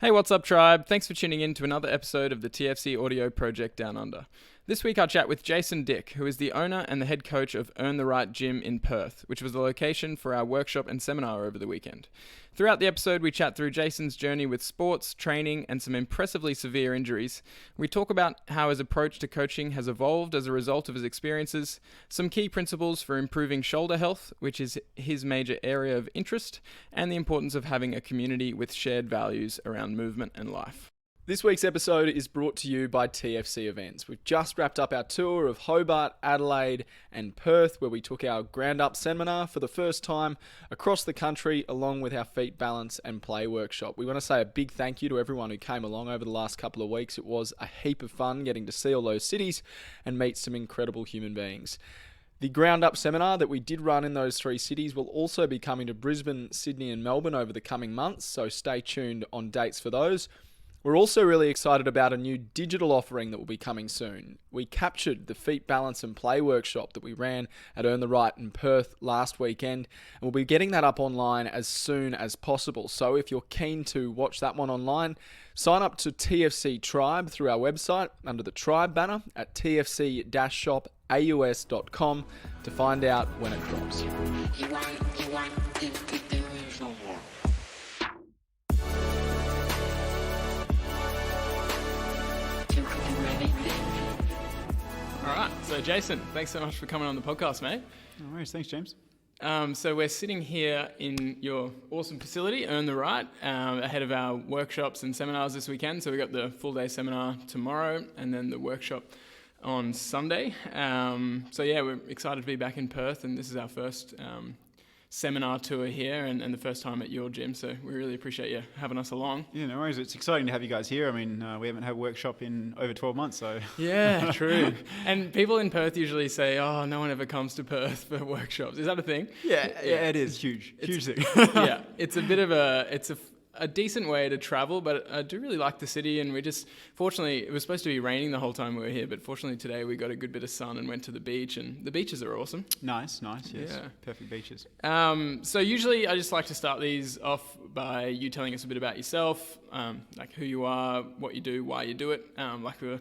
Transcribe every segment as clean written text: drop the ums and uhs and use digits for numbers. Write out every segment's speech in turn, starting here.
Hey, what's up, tribe? Thanks for tuning in to another episode of the TFC Audio Project Down Under. This week I chat with Jason Dick, who is the owner and the head coach of Earn the Right Gym in Perth, which was the location for our workshop and seminar over the weekend. Throughout the episode, we chat through Jason's journey with sports, training, and some impressively severe injuries. We talk about how his approach to coaching has evolved as a result of his experiences, some key principles for improving shoulder health, which is his major area of interest, and the importance of having a community with shared values around movement and life. This week's episode is brought to you by TFC Events. We've just wrapped up our tour of Hobart, Adelaide and Perth, where we took our ground up seminar for the first time across the country, along with our feet balance and play workshop. We want to say a big thank you to everyone who came along over the last couple of weeks. It was a heap of fun getting to see all those cities and meet some incredible human beings. The ground up seminar that we did run in those three cities will also be coming to Brisbane, Sydney and Melbourne over the coming months, so stay tuned on dates for those. We're also really excited about a new digital offering that will be coming soon. We captured the feet balance and play workshop that we ran at Earn the Right in Perth last weekend, and we'll be getting that up online as soon as possible. So if you're keen to watch that one online, sign up to TFC Tribe through our website under the Tribe banner at tfc-shopaus.com to find out when it drops. All right, so Jason, thanks so much for coming on the podcast, mate. No worries, thanks, James. So we're sitting here in your awesome facility, Earn the Right, ahead of our workshops and seminars this weekend. So we got the full day seminar tomorrow and then the workshop on Sunday. So yeah, we're excited to be back in Perth, and this is our first seminar tour here and the first time at your gym. So we really appreciate you having us along. Yeah, no worries. It's exciting to have you guys here. I mean, we haven't had a workshop in over 12 months, so... Yeah, true. And people in Perth usually say, oh, no one ever comes to Perth for workshops. Is that a thing? Yeah, it is huge thing. Yeah, it's a bit of a decent way to travel, but I do really like the city, and we just, fortunately, it was supposed to be raining the whole time we were here, but fortunately today we got a good bit of sun and went to the beach, and the beaches are awesome. Nice, yes. Yeah. Perfect beaches. So usually I just like to start these off by you telling us a bit about yourself, like who you are, what you do, why you do it, like we were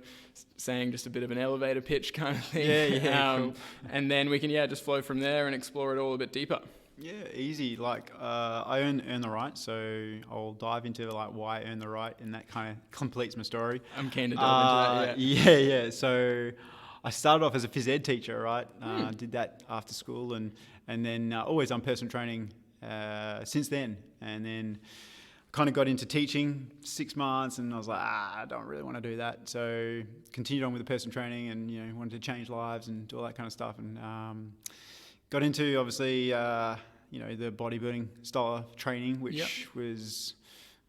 saying, just a bit of an elevator pitch kind of thing. Yeah, cool. And then we can, just flow from there and explore it all a bit deeper. Yeah, easy. Like, I earn the right, so I'll dive into like why I earn the right, and that kind of completes my story. I'm keen to delve into that. Yeah. So I started off as a phys ed teacher, right? Did that after school, and then always on personal training since then, and then kind of got into teaching 6 months, and I was like, I don't really want to do that. So continued on with the personal training, and wanted to change lives and do all that kind of stuff, and got into, obviously, the bodybuilding style of training, which was,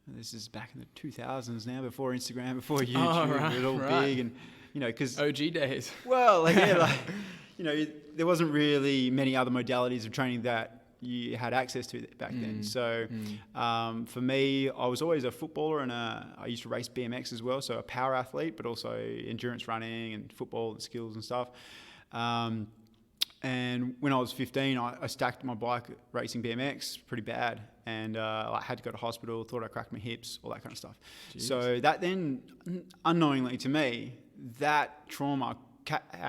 this is back in the 2000s now, before Instagram, before YouTube, it was all big, and, because... OG days. Well, there wasn't really many other modalities of training that you had access to back then. So for me, I was always a footballer, and I used to race BMX as well, so a power athlete, but also endurance running and football and skills and stuff. And when I was 15, I stacked my bike racing BMX pretty bad, and I had to go to hospital, thought I cracked my hips, all that kind of stuff. Jeez. So that then, unknowingly to me, that trauma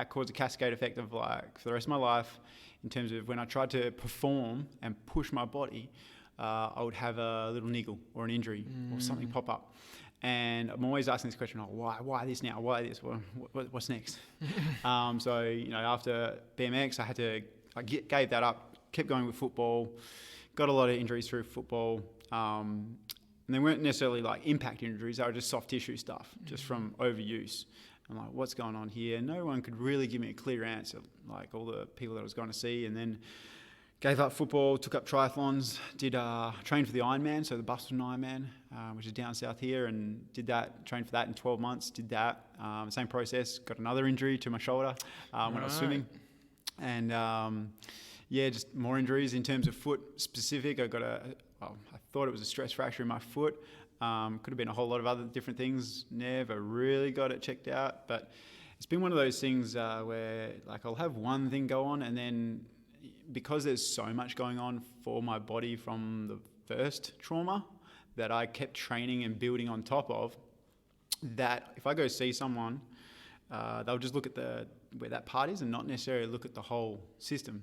caused a cascade effect of, like, for the rest of my life, in terms of when I tried to perform and push my body, I would have a little niggle or an injury or something pop up. And I'm always asking this question, why this now? Why this? What's next? So, after BMX, I gave that up, kept going with football, got a lot of injuries through football. And they weren't necessarily like impact injuries, they were just soft tissue stuff, just from overuse. I'm like, what's going on here? No one could really give me a clear answer, like all the people that I was going to see. And then gave up football, took up triathlons, did train for the Ironman, so the Boston Ironman, which is down south here, and did that, trained for that in 12 months, did that. Same process, got another injury to my shoulder when I was swimming. And just more injuries in terms of foot specific. I thought it was a stress fracture in my foot. Could have been a whole lot of other different things. Never really got it checked out, but it's been one of those things where, like, I'll have one thing go on, and then because there's so much going on for my body from the first trauma, that I kept training and building on top of, that if I go see someone, they'll just look at where that part is and not necessarily look at the whole system.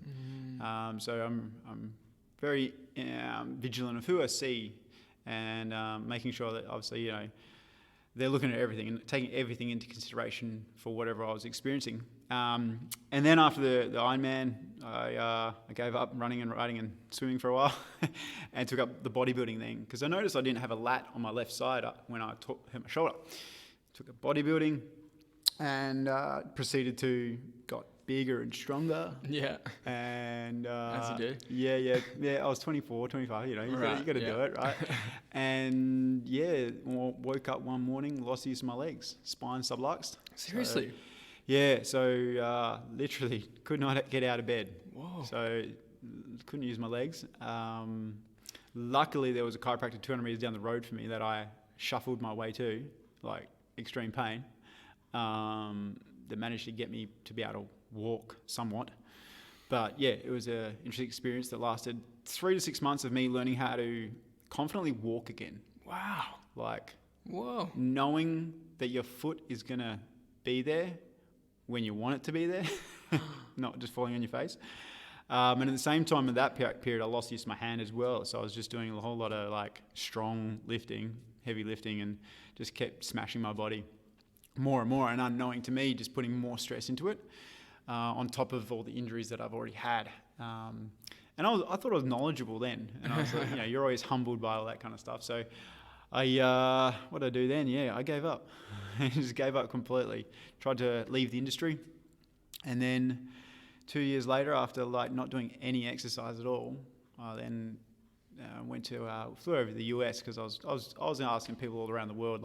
So I'm very vigilant of who I see, and making sure that obviously, they're looking at everything and taking everything into consideration for whatever I was experiencing. And then after the Ironman, I gave up running and riding and swimming for a while and took up the bodybuilding thing, because I noticed I didn't have a lat on my left side when I hurt my shoulder. Took up bodybuilding and proceeded to got bigger and stronger. Yeah. And as you do. Yeah. I was 24, 25. You got to do it, right? And woke up one morning, lost use of my legs, spine subluxed. Seriously? So literally could not get out of bed. Whoa. So couldn't use my legs. Luckily, there was a chiropractor 200 meters down the road from me that I shuffled my way to, like extreme pain, that managed to get me to be able to walk somewhat. But yeah, it was an interesting experience that lasted 3 to 6 months of me learning how to confidently walk again. Wow. Whoa. Knowing that your foot is going to be there when you want it to be there, not just falling on your face. And at the same time, in that period, I lost use of my hand as well. So I was just doing a whole lot of strong lifting, heavy lifting, and just kept smashing my body more and more, and unknowing to me, just putting more stress into it, on top of all the injuries that I've already had. And I thought I was knowledgeable then, and I was like, you're always humbled by all that kind of stuff. So what did I do then? I gave up. I just gave up completely. Tried to leave the industry, and then 2 years later, after not doing any exercise at all, I then flew over to the US, because I was asking people all around the world,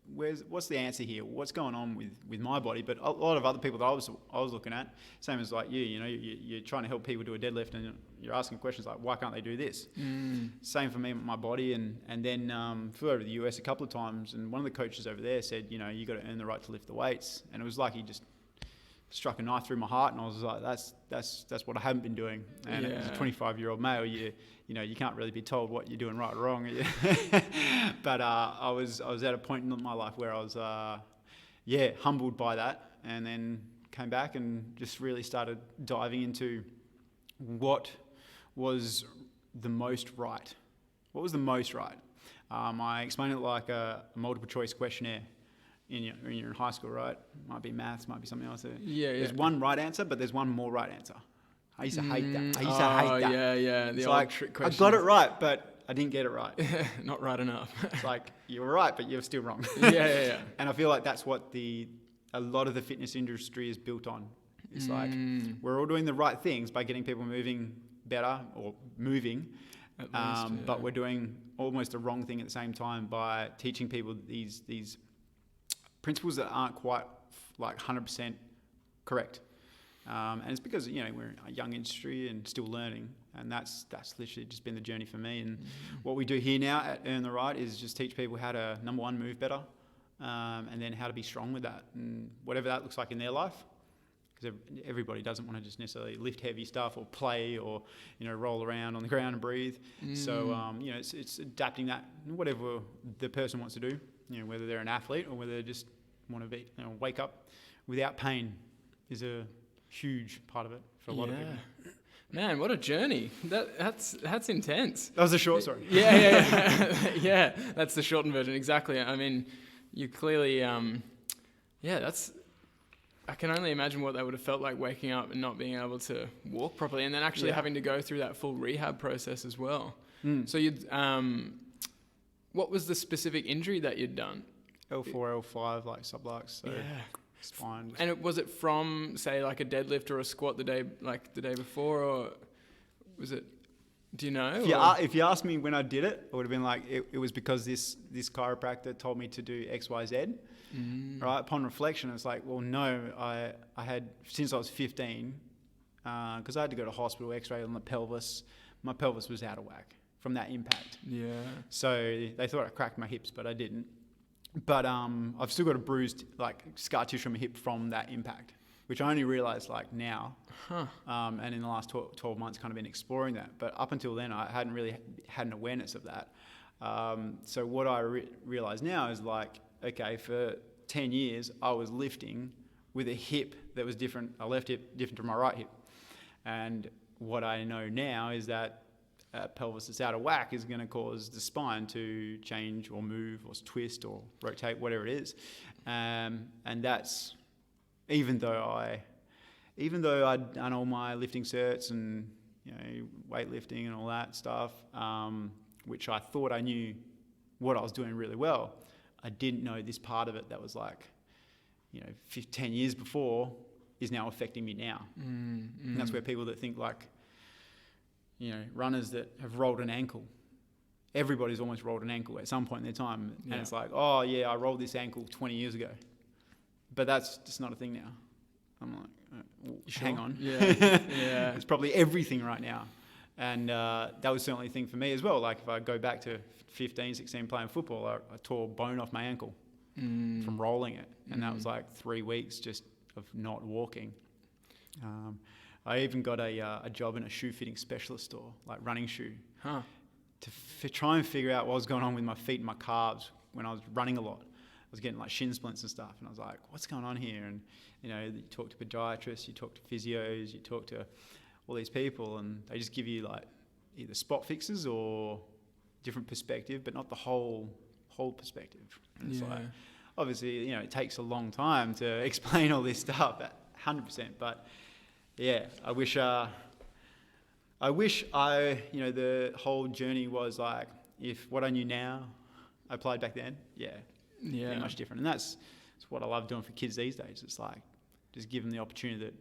what's the answer here? What's going on with my body? But a lot of other people that I was looking at, same as you're trying to help people do a deadlift, and you're asking questions like, why can't they do this? Same for me with my body, and then flew over to the US a couple of times, and one of the coaches over there said, you got to earn the right to lift the weights, and it was like he just struck a knife through my heart, and I was like, that's what I haven't been doing. And as a 25-year-old male, you can't really be told what you're doing right or wrong. But I was at a point in my life where I was humbled by that, and then came back and just really started diving into what was the most right. What was the most right? I explained it like a multiple choice questionnaire. When you're in high school, right? Might be maths, might be something else. There's one right answer, but there's one more right answer. I used to hate that. Yeah. It's old trick question. I got it right, but I didn't get it right. Not right enough. It's like, you were right, but you're still wrong. Yeah. And I feel like that's what a lot of the fitness industry is built on. It's like, we're all doing the right things by getting people moving better, or moving, at least, but we're doing almost the wrong thing at the same time by teaching people these principles that aren't quite 100% correct. And it's because, we're a young industry and still learning, and that's literally just been the journey for me. And what we do here now at Earn the Right is just teach people how to, number one, move better, and then how to be strong with that, and whatever that looks like in their life. Because everybody doesn't want to just necessarily lift heavy stuff or play or, roll around on the ground and breathe. So, it's adapting that, whatever the person wants to do, whether they're an athlete or whether they just want to be, wake up without pain is a huge part of it for a lot of people. Man, what a journey. That's intense. That was a short story. Yeah. Yeah, that's the shortened version. Exactly. I mean, you clearly, I can only imagine what that would have felt like, waking up and not being able to walk properly, and then actually having to go through that full rehab process as well. So what was the specific injury that you'd done? L4, L5, sublux. So spine. And was it from, say, a deadlift or a squat the day before, or was it? Do you know? If you asked me when I did it, it would have been it was because this chiropractor told me to do X, Y, Z. Right? Upon reflection, it's well, no, I had, since I was 15, because I had to go to hospital, X-ray on the pelvis. My pelvis was out of whack from that impact. Yeah. So they thought I cracked my hips, but I didn't. But I've still got a bruised, scar tissue on my hip from that impact, which I only realised now. And in the last 12 months, kind of been exploring that. But up until then, I hadn't really had an awareness of that. So what I realize now is like, okay, for 10 years, I was lifting with a hip that was different, a left hip different from my right hip. And what I know now is that pelvis that's out of whack is going to cause the spine to change or move or twist or rotate, whatever it is. And that's, even though I'd done all my lifting certs and, weightlifting and all that stuff, which I thought I knew what I was doing really well, I didn't know this part of it that was like, 10 years before is now affecting me now. And that's where people that think like, runners that have rolled an ankle, everybody's almost rolled an ankle at some point in their time. And it's like, oh yeah, I rolled this ankle 20 years ago. But that's just not a thing now. I'm like, hang on. Yeah. It's probably everything right now. And that was certainly a thing for me as well. Like if I go back to 15, 16 playing football, I tore bone off my ankle from rolling it. And that was like 3 weeks just of not walking. I even got a job in a shoe fitting specialist store, like running shoe, to try and figure out what was going on with my feet and my calves when I was running a lot. I was getting like shin splints and stuff, and I was like, what's going on here? And you talk to podiatrists, you talk to physios, you talk to all these people, and they just give you like either spot fixes or different perspective, but not the whole perspective. And it's like, obviously, it takes a long time to explain all this stuff, 100%. But yeah, I wish the whole journey was like, if what I knew now I applied back then, pretty much different. And that's what I love doing for kids these days. It's like just give them the opportunity that,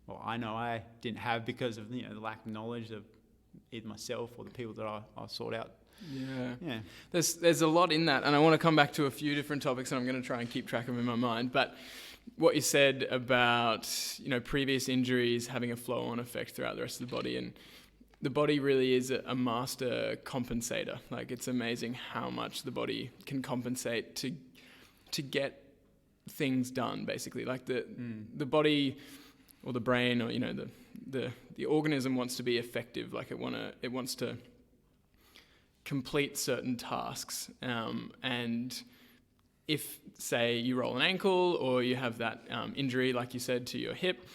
well, I know I didn't have because of the lack of knowledge of either myself or the people that I sought out. Yeah. There's a lot in that, and I want to come back to a few different topics, and I'm going to try and keep track of them in my mind. But what you said about previous injuries having a flow-on effect throughout the rest of the body, and the body really is a master compensator. Like it's amazing how much the body can compensate to get things done. Basically, like the body or the brain or the organism wants to be effective. Like it wants to complete certain tasks, and if say you roll an ankle or you have that injury, like you said, to your hip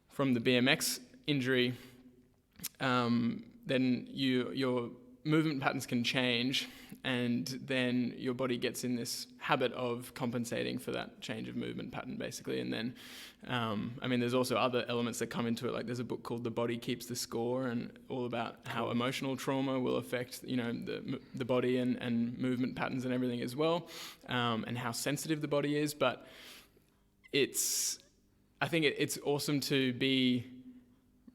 from the BMX injury, then your movement patterns can change, and then your body gets in this habit of compensating for that change of movement pattern, basically. And then, there's also other elements that come into it. Like there's a book called The Body Keeps the Score, and all about how emotional trauma will affect, the body and movement patterns and everything as well, and how sensitive the body is. But I think it's awesome to be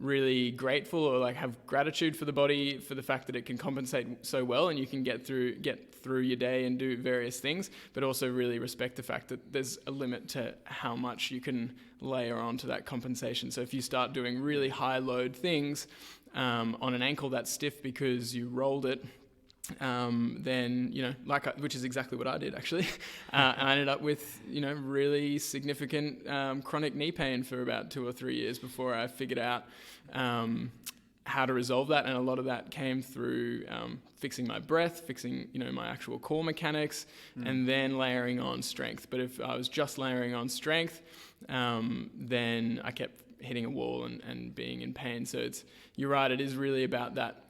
really grateful or like have gratitude for the body for the fact that it can compensate so well, and you can get through your day and do various things, but also really respect the fact that there's a limit to how much you can layer onto that compensation. So if you start doing really high load things on an ankle that's stiff because you rolled it, then which is exactly what I did actually. I ended up with really significant chronic knee pain for about 2 or 3 years before I figured out how to resolve that, and a lot of that came through fixing my breath, fixing my actual core mechanics, and then layering on strength. But if I was just layering on strength, then I kept hitting a wall and being in pain. So you're right, it is really about that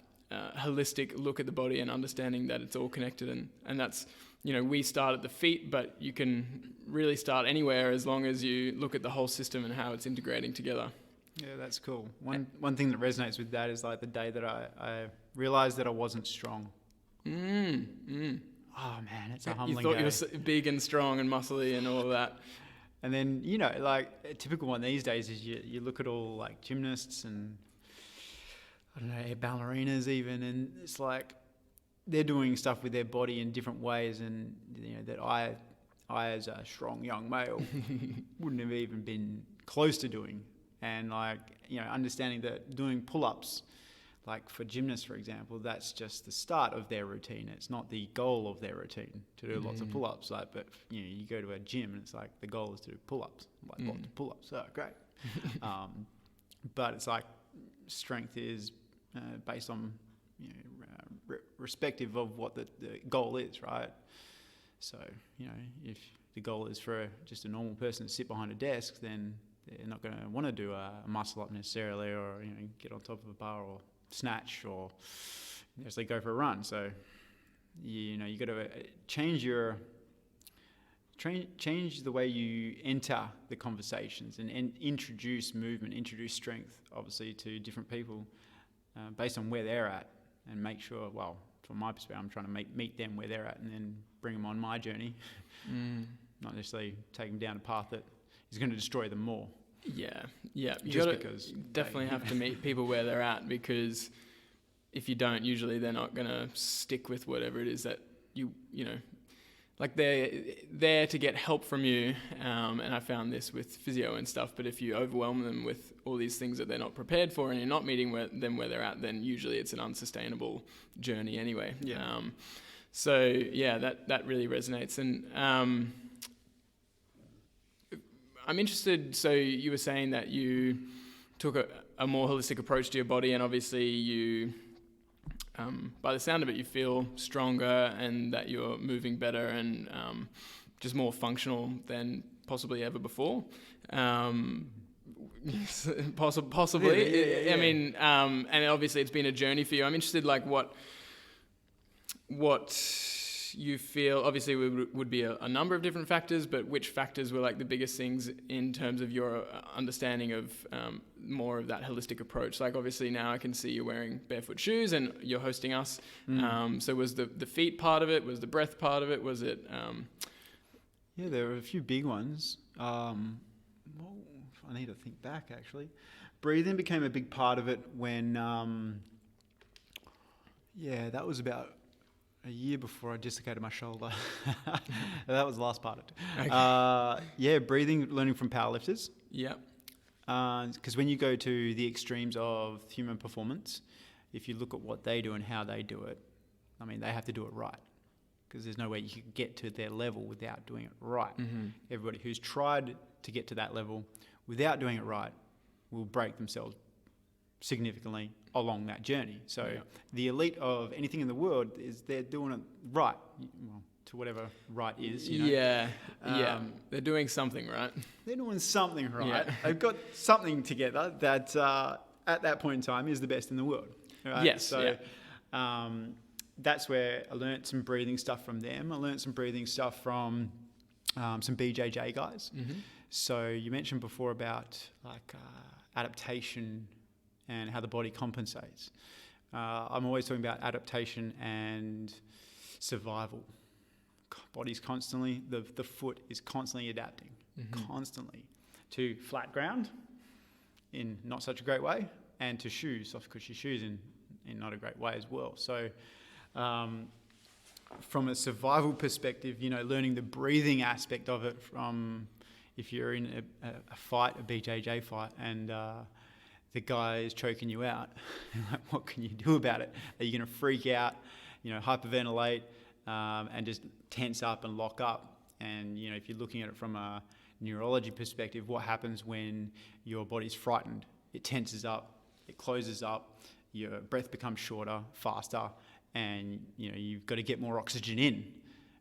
holistic look at the body and understanding that it's all connected, and that's we start at the feet, but you can really start anywhere as long as you look at the whole system and how it's integrating together. Yeah, that's cool. One thing that resonates with that is like the day that I realized that I wasn't strong. Oh man, it's a humbling day. You thought you were big and strong and muscly and all of that. And then like a typical one these days is you look at all like gymnasts and I don't know, ballerinas even, and it's like they're doing stuff with their body in different ways, and that I as a strong young male wouldn't have even been close to doing. And like understanding that doing pull-ups, like for gymnasts for example, that's just the start of their routine. It's not the goal of their routine to do lots of pull-ups. Like, but you go to a gym and it's like the goal is to do pull-ups, like lots of pull-ups. Oh, great. But it's like strength is based on respective of what the goal is, right? So, if the goal is for just a normal person to sit behind a desk, then they're not going to want to do a muscle up necessarily, or get on top of a bar or snatch, or actually go for a run. So you got to change the way you enter the conversations and introduce movement, introduce strength, obviously, to different people based on where they're at, and make sure, well, from my perspective, I'm trying to meet them where they're at and then bring them on my journey, not necessarily take them down a path that is going to destroy them more. Yeah. You definitely have to meet people where they're at, because if you don't, usually they're not going to stick with whatever it is that like they're there to get help from you. And I found this with physio and stuff, but if you overwhelm them with all these things that they're not prepared for and you're not meeting them where they're at, then usually it's an unsustainable journey anyway. Yeah. So yeah, that really resonates. And I'm interested, so you were saying that you took a more holistic approach to your body, and obviously you, by the sound of it, you feel stronger and that you're moving better and just more functional than possibly ever before. Possibly. Yeah. I mean, and obviously it's been a journey for you. I'm interested, like, what you feel, obviously would be a number of different factors, but which factors were like the biggest things in terms of your understanding of more of that holistic approach? Like, obviously now I can see you're wearing barefoot shoes and you're hosting us. So was the feet part of it? Was the breath part of it? Was it... Yeah, there were a few big ones. I need to think back, actually. Breathing became a big part of it when... that was about a year before I dislocated my shoulder. That was the last part of it. Okay. Breathing, learning from powerlifters. Yeah. Because when you go to the extremes of human performance, if you look at what they do and how they do it, I mean, they have to do it right. Because there's no way you can get to their level without doing it right. Mm-hmm. Everybody who's tried to get to that level without doing it right will break themselves significantly along that journey. So the elite of anything in the world they're doing it right, well, to whatever right is. They're doing something right. They're doing something right. Yeah. They've got something together that at that point in time is the best in the world. Right? Yes. So that's where I learnt some breathing stuff from them. I learnt some breathing stuff from some BJJ guys. Mm-hmm. So you mentioned before about like adaptation and how the body compensates. I'm always talking about adaptation and survival. Body's constantly, the foot is constantly adapting, constantly, to flat ground in not such a great way, and to shoes, soft cushy shoes in not a great way as well. So from a survival perspective, learning the breathing aspect of it, from if you're in a fight, a BJJ fight, and the guy is choking you out, like, what can you do about it? Are you going to freak out, hyperventilate, and just tense up and lock up? And, if you're looking at it from a neurology perspective, what happens when your body's frightened? It tenses up, it closes up, your breath becomes shorter, faster, and, you've got to get more oxygen in.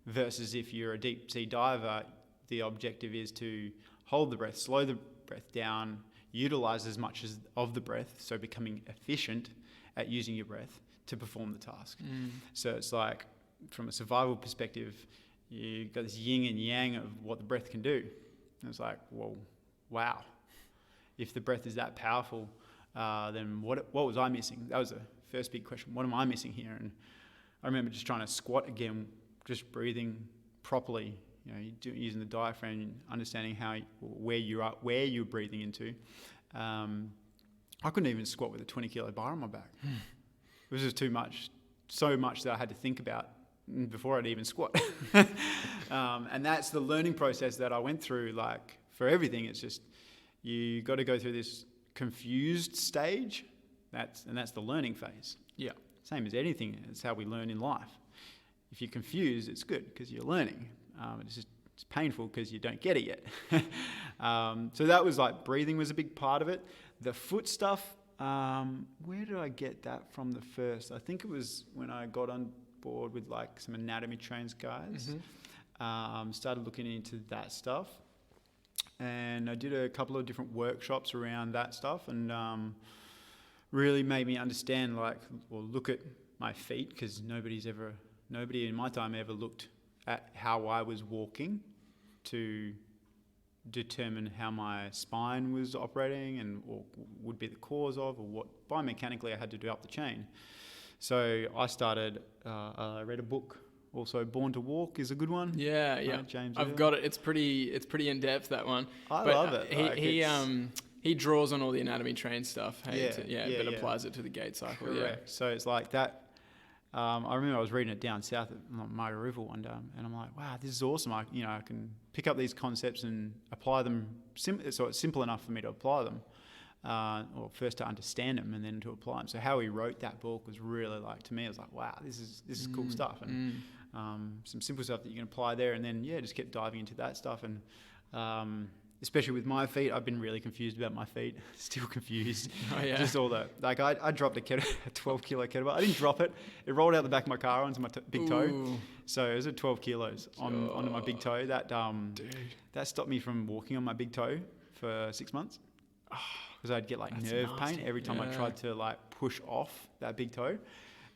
Versus if you're a deep sea diver, the objective is to hold the breath, slow the breath down, utilize as much of the breath, so becoming efficient at using your breath to perform the task. So it's like, from a survival perspective, you've got this yin and yang of what the breath can do. And it's like, well, wow. If the breath is that powerful, then what was I missing? That was the first big question. What am I missing here? And I remember just trying to squat again, just breathing properly, using the diaphragm, understanding where you're breathing into. I couldn't even squat with a 20-kilo bar on my back. It was just too much, so much that I had to think about before I'd even squat. And that's the learning process that I went through. Like, for everything, it's just you got to go through this confused stage. That's the learning phase. Yeah. Same as anything. It's how we learn in life. If you're confused, it's good because you're learning. It's painful because you don't get it yet. So that was like, breathing was a big part of it. The foot stuff, Where did I get that from the first? I think it was when I got on board with like some anatomy trains guys. Started looking into that stuff, and I did a couple of different workshops around that stuff, and really made me understand look at my feet, because nobody in my time ever looked at how I was walking to determine how my spine was operating or would be the cause of, or what biomechanically I had to do up the chain. So I started, I read a book, also Born to Walk is a good one. Yeah. James I've got it. It's pretty in depth, that one. I love it. He draws on all the anatomy train stuff, but applies it to the gate cycle. Correct. Yeah. So it's like that. I remember I was reading it down south at Margaret River one day, and I'm like, wow, this is awesome. I can pick up these concepts and apply them. So it's simple enough for me to apply them, or first to understand them and then to apply them. So how he wrote that book was really to me, I was like, wow, this is cool stuff, and some simple stuff that you can apply there, and then just kept diving into that stuff, and especially with my feet, I've been really confused about my feet. Still confused. Oh, yeah. Just all that. I dropped a 12 kilo kettlebell. I didn't drop it. It rolled out the back of my car onto my big toe. So it was at 12 kilos onto my big toe. That stopped me from walking on my big toe for 6 months. Because I'd get nerve pain every time I tried to push off that big toe.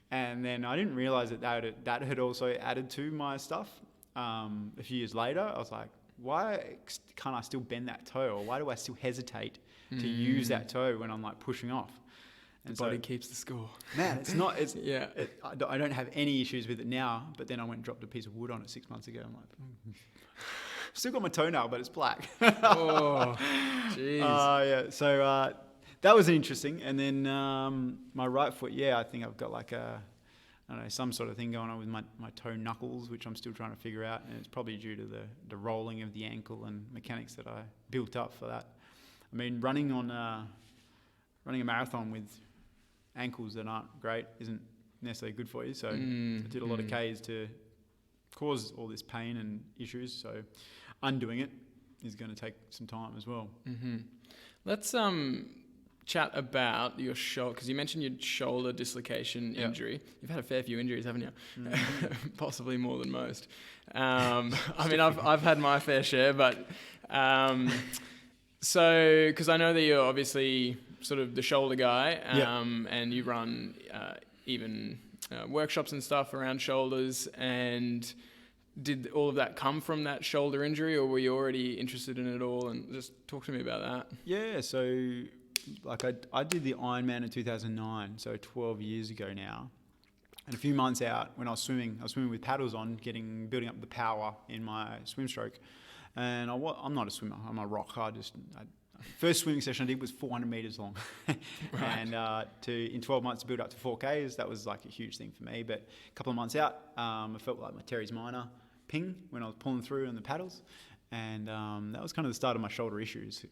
And then I didn't realize that had also added to my stuff. A few years later, I was like, why can't I still bend that toe, or why do I still hesitate to use that toe when I'm pushing off? And the body keeps the score. Man, I don't have any issues with it now, but then I went and dropped a piece of wood on it 6 months ago. I'm like, still got my toenail, but it's black. Oh, jeez. So that was interesting. And then my right foot, I think I've got some sort of thing going on with my toe knuckles, which I'm still trying to figure out, and it's probably due to the rolling of the ankle and mechanics that I built up for that. I mean, running a marathon with ankles that aren't great isn't necessarily good for you. So I did a lot of Ks to cause all this pain and issues. So undoing it is going to take some time as well. Let's chat about your shoulder, because you mentioned your shoulder dislocation injury. You've had a fair few injuries, haven't you? Possibly more than most. I mean, I've had my fair share, but so because I know that you're obviously sort of the shoulder guy, and you run even workshops and stuff around shoulders. And did all of that come from that shoulder injury, or were you already interested in it all? And just talk to me about that. Yeah, so I did the Ironman in 2009, so 12 years ago now. And a few months out, when I was swimming with paddles on, building up the power in my swim stroke. And I'm not a swimmer, I'm a rock. First swimming session I did was 400 meters long. Right. And in 12 months to build up to 4Ks, that was a huge thing for me. But a couple of months out, I felt like my teres minor ping when I was pulling through on the paddles. And that was kind of the start of my shoulder issues.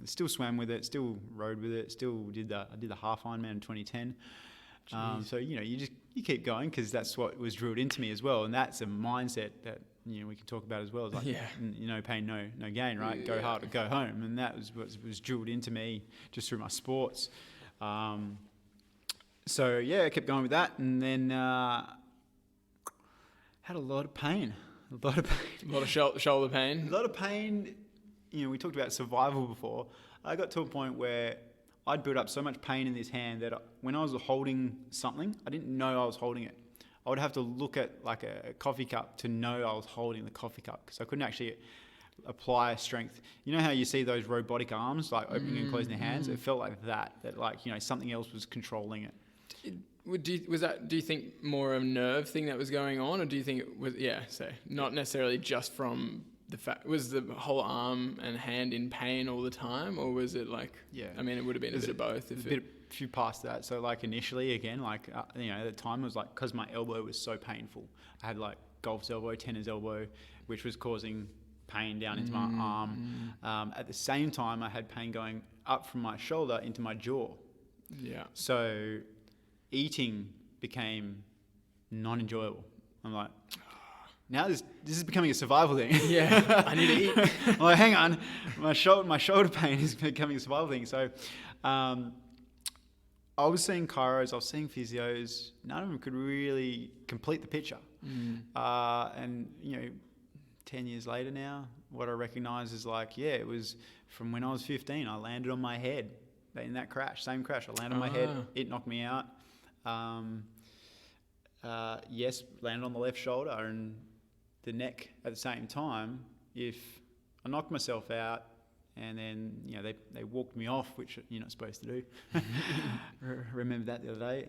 Still swam with it, still rode with it, I did the half Ironman in 2010. So you keep going, because that's what was drilled into me as well, and that's a mindset that we can talk about as well. It's no pain, no gain, right? Go hard or go home, and that was what was drilled into me just through my sports. I kept going with that, and then had a lot of pain. A lot of shoulder pain. A lot of pain. We talked about survival before. I got to a point where I'd built up so much pain in this hand that when I was holding something, I didn't know I was holding it. I would have to look at a coffee cup to know I was holding the coffee cup, because I couldn't actually apply strength. You know how you see those robotic arms opening and closing their hands? It felt like that something else was controlling it. Do you think more a nerve thing that was going on, or do you think it was not necessarily just from the fact, was the whole arm and hand in pain all the time, or was it I mean, it would have been a bit of both. A few past that. So initially, again, at the time it was because my elbow was so painful. I had golf's elbow, tennis elbow, which was causing pain down into my arm. At the same time, I had pain going up from my shoulder into my jaw. Yeah. So eating became non-enjoyable. I'm like, now this is becoming a survival thing. Yeah, I need to eat. I'm like, hang on, my shoulder pain is becoming a survival thing. So I was seeing chiros, I was seeing physios. None of them could really complete the picture. And 10 years later now, what I recognise is like, it was from when I was 15. I landed on my head in that crash, same crash. I landed on my head. It knocked me out. Yes, landed on the left shoulder and the neck at the same time. If I knocked myself out, and then they walked me off, which you're not supposed to do. Remember that the other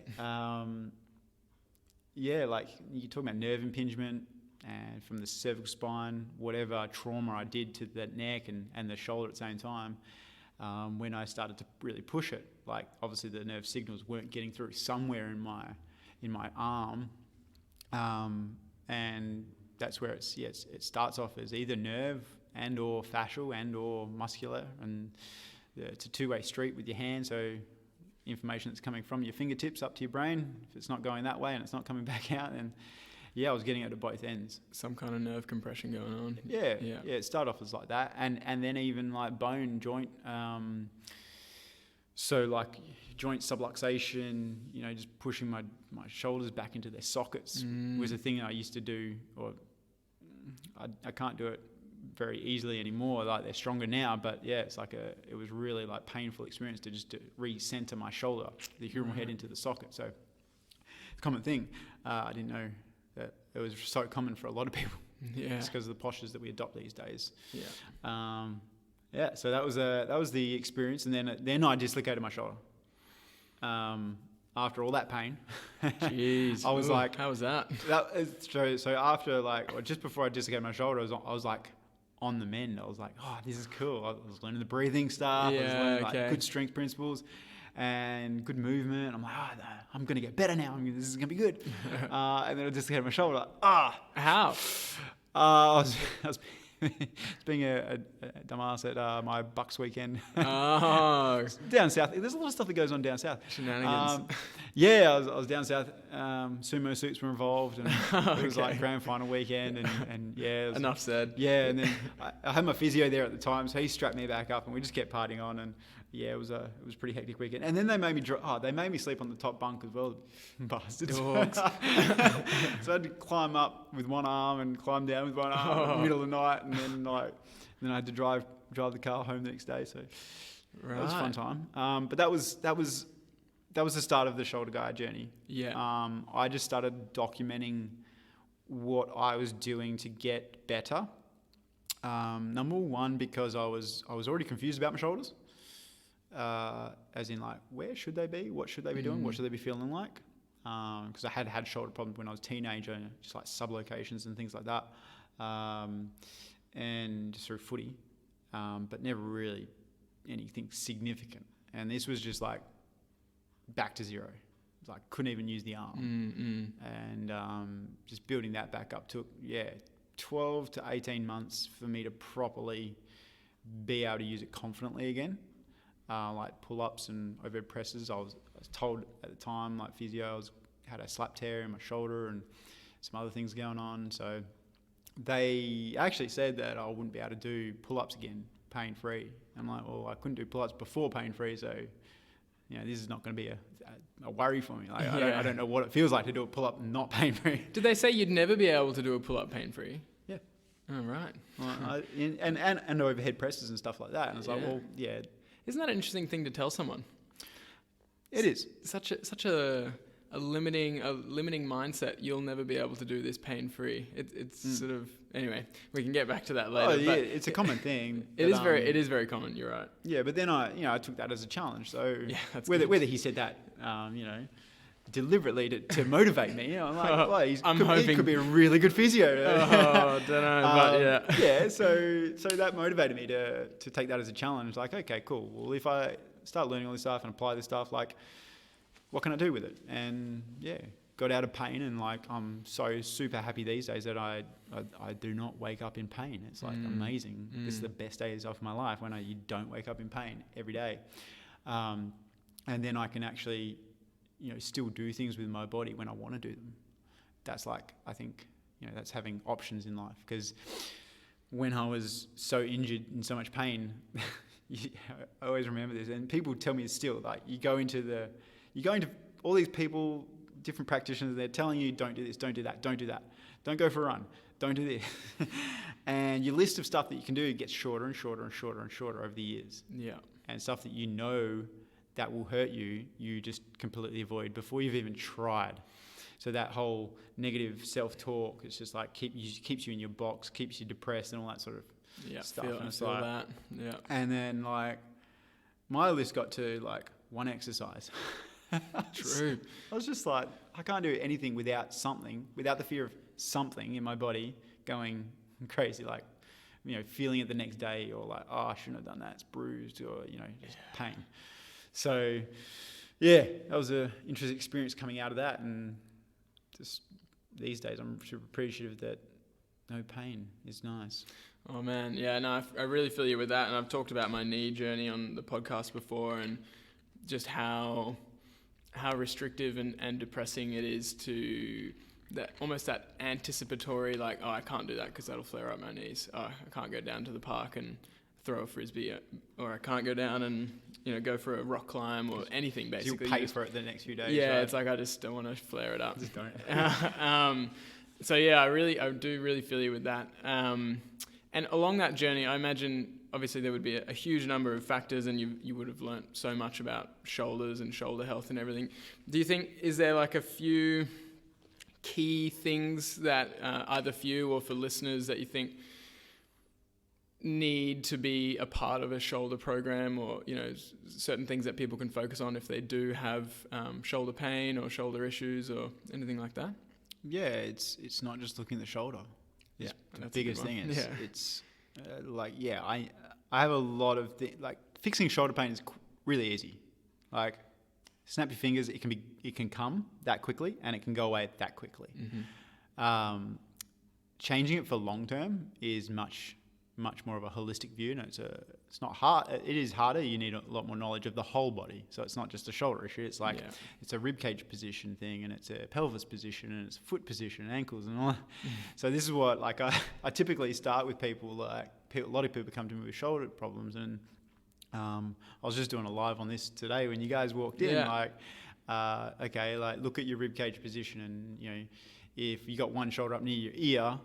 day. Like you talk about nerve impingement and from the cervical spine, whatever trauma I did to that neck and the shoulder at the same time. When I started to really push it, like obviously the nerve signals weren't getting through somewhere in my arm, and that's where it starts off as either nerve and or fascial and or muscular, and it's a two-way street with your hand. So information that's coming from your fingertips up to your brain, if it's not going that way and it's not coming back out, then I was getting it at both ends. Some kind of nerve compression going on. Yeah. It started off as like that, and then even like bone joint. So like joint subluxation, just pushing my shoulders back into their sockets was a thing I used to do, or I can't do it very easily anymore. Like they're stronger now, but it's like it was really like painful experience to recenter my shoulder, the humeral head into the socket. So it's a common thing. I didn't know that it was so common for a lot of people. Yeah. Just because of the postures that we adopt these days. Yeah. So that was the experience, and then I dislocated my shoulder. After all that pain, jeez, I was like, how was that? So after just before I dislocated my shoulder, I was like on the mend. I was like, oh, this is cool. I was learning the breathing stuff. I was learning good strength principles and good movement. I'm like, I'm going to get better now. This is going to be good. And then I dislocated my shoulder. How? I was being a dumbass at my Bucks weekend. Down south. There's a lot of stuff that goes on down south. Shenanigans. I was down south. Sumo suits were involved, and it was like grand final weekend, and Enough said. Yeah, and then I had my physio there at the time, so he strapped me back up, and we just kept partying on, and it was a pretty hectic weekend. And then they made me sleep on the top bunk as well, bastards. Dogs. So I had to climb up with one arm and climb down with one arm in the middle of the night, and then I had to drive the car home the next day. So that was a fun time. But that was the start of the shoulder guard journey. Yeah. I just started documenting what I was doing to get better. Number one, because I was already confused about my shoulders. As in like, where should they be? What should they be doing? What should they be feeling like? Because I had shoulder problems when I was a teenager, just like sublocations and things like that. And just through footy, but never really anything significant. And this was just like back to zero. It's like couldn't even use the arm. And just building that back up took 12 to 18 months for me to properly be able to use it confidently again. Like pull-ups and overhead presses. I was told at the time, like physio, had a slap tear in my shoulder and some other things going on. So they actually said that I wouldn't be able to do pull-ups again, pain-free. I'm like, well, I couldn't do pull-ups before pain-free, so this is not going to be a worry for me. Like, I don't know what it feels like to do a pull-up not pain-free. Did they say you'd never be able to do a pull-up pain-free? Yeah. Oh, right. And overhead presses and stuff like that. And I was like, well, yeah. Isn't that an interesting thing to tell someone? It is. Such a limiting mindset. You'll never be able to do this pain-free. It's sort of, anyway, we can get back to that later. Oh, yeah, it's a common thing. It is very common. You're right. Yeah, but then I took that as a challenge. So whether he said that, deliberately to motivate me, I'm like, well, he could be a really good physio. I don't know, but yeah. Yeah, so that motivated me to take that as a challenge. Like, okay, cool. Well, if I start learning all this stuff and apply this stuff, like, what can I do with it? And got out of pain, and like I'm so super happy these days that I do not wake up in pain. It's like amazing. This is the best days of my life when you don't wake up in pain every day, and then I can actually still do things with my body when I want to do them. That's like, I think that's having options in life, because when I was so injured in so much pain, I always remember this, and people tell me it's still like you go into You're going to all these people, different practitioners, they're telling you, don't do this, don't do that, don't do that. Don't go for a run, don't do this. And your list of stuff that you can do gets shorter and shorter and shorter and shorter over the years. Yeah. And stuff that you know that will hurt you, you just completely avoid before you've even tried. So that whole negative self-talk, it's just like keeps you in your box, keeps you depressed and all that sort of stuff. I feel that. Yeah. And then like my list got to like one exercise. True. I was just like, I can't do anything without the fear of something in my body going crazy, like, feeling it the next day, or like, oh, I shouldn't have done that, it's bruised, or, just pain. So, yeah, that was an interesting experience coming out of that. And just these days, I'm super appreciative that no pain is nice. Oh, man. Yeah, no, I really feel you with that. And I've talked about my knee journey on the podcast before, and just how restrictive and depressing it is to that, almost that anticipatory, like, oh, I can't do that because that'll flare up my knees. Oh, I can't go down to the park and throw a frisbee, or I can't go down and go for a rock climb or anything, basically. You'll pay for it the next few days. Yeah, right? It's like I just don't want to flare it up. Just don't. So yeah, I do really feel you with that. And along that journey, I imagine obviously there would be a huge number of factors, and you would have learnt so much about shoulders and shoulder health and everything. Do you think, is there like a few key things that either for you or for listeners that you think need to be a part of a shoulder program, or certain things that people can focus on if they do have shoulder pain or shoulder issues or anything like that? Yeah, it's not just looking at the shoulder. Yeah, the biggest thing is it's I have a lot of like fixing shoulder pain is really easy. Like, snap your fingers, it can come that quickly and it can go away that quickly. Mm-hmm. Changing it for long term is much more of a holistic view, and it's not hard. It is harder. You need a lot more knowledge of the whole body. So it's not just a shoulder issue. It's like it's a rib cage position thing, and it's a pelvis position, and it's a foot position, and ankles, and all that. So this is what I typically start with people. Like a lot of people come to me with shoulder problems, and I was just doing a live on this today when you guys walked in. Like, okay, like look at your rib cage position, and if you got one shoulder up near your ear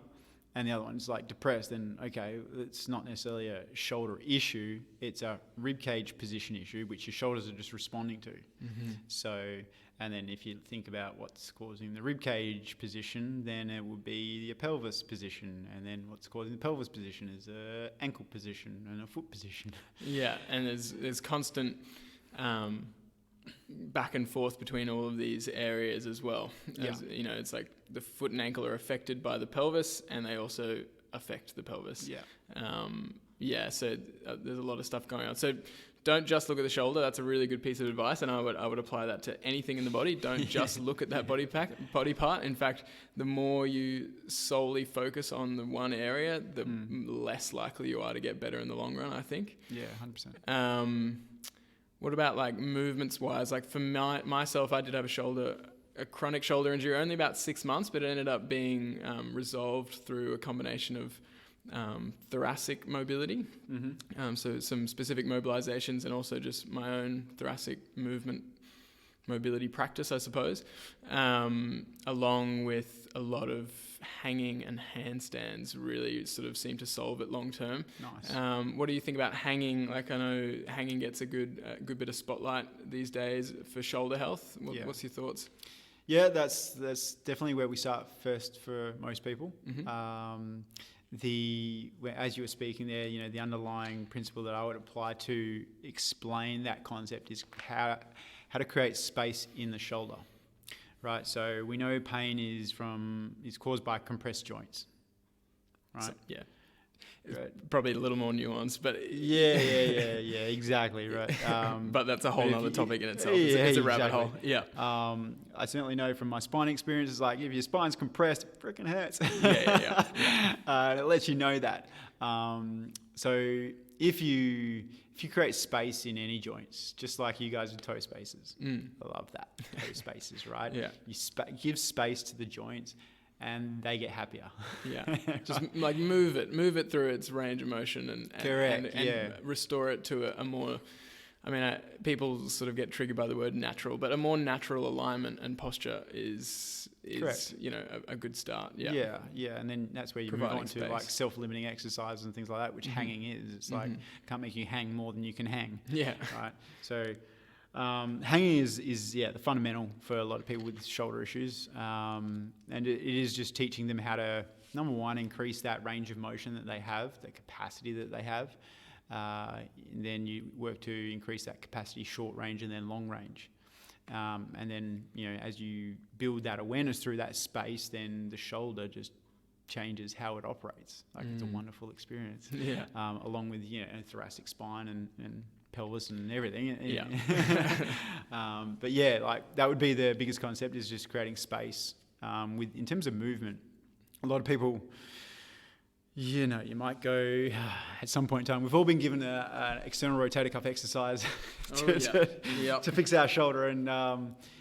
and the other one's like depressed, then okay, it's not necessarily a shoulder issue, it's a rib cage position issue, which your shoulders are just responding to. Mm-hmm. So, and then if you think about what's causing the rib cage position, then it would be the pelvis position, and then what's causing the pelvis position is a ankle position and a foot position. Yeah, and there's constant back and forth between all of these areas as well. It's like the foot and ankle are affected by the pelvis, and they also affect the pelvis. So there's a lot of stuff going on. So don't just look at the shoulder. That's a really good piece of advice, and I would apply that to anything in the body. Don't just look at that body part. In fact, the more you solely focus on the one area, the less likely you are to get better in the long run, I think. Yeah, 100%. What about like movements wise? Like for myself, I did have a chronic shoulder injury, only about 6 months, but it ended up being resolved through a combination of thoracic mobility. Mm-hmm. So some specific mobilizations, and also just my own thoracic mobility practice, I suppose, along with a lot of hanging and handstands really sort of seem to solve it long term. Nice. What do you think about hanging? Like, I know hanging gets a good bit of spotlight these days for shoulder health. What's your thoughts? Yeah, that's definitely where we start first for most people. Mm-hmm. As you were speaking there, the underlying principle that I would apply to explain that concept is how to create space in the shoulder. Right, so we know pain is caused by compressed joints, right? So, right. Probably a little more nuanced, but yeah, exactly, right. But that's a whole other topic in itself. It's a rabbit hole. Yeah. I certainly know from my spine experience, it's like if your spine's compressed, it freaking hurts. Yeah. It lets you know that. So if you create space in any joints, just like you guys with toe spaces, I love that, toe spaces, right? Yeah. You give space to the joints, and they get happier. Yeah. Just like move it through its range of motion, and Correct. and restore it to a more I mean, people sort of get triggered by the word natural, but a more natural alignment and posture is Correct. a good start. Yeah, and then that's where you Providing move on to space. like self-limiting exercises and things like that, which hanging is. It's like can't make you hang more than you can hang. Yeah. Right. So hanging is the fundamental for a lot of people with shoulder issues, and it is just teaching them how to, number one, increase that range of motion that they have, the capacity that they have. And then you work to increase that capacity short range and then long range. And then, as you build that awareness through that space, then the shoulder just changes how it operates. Like it's a wonderful experience. Yeah. Along with, thoracic spine and pelvis and everything. Yeah. But yeah, like that would be the biggest concept, is just creating space. In terms of movement, a lot of people, you might go at some point in time. We've all been given an external rotator cuff exercise to fix our shoulder, and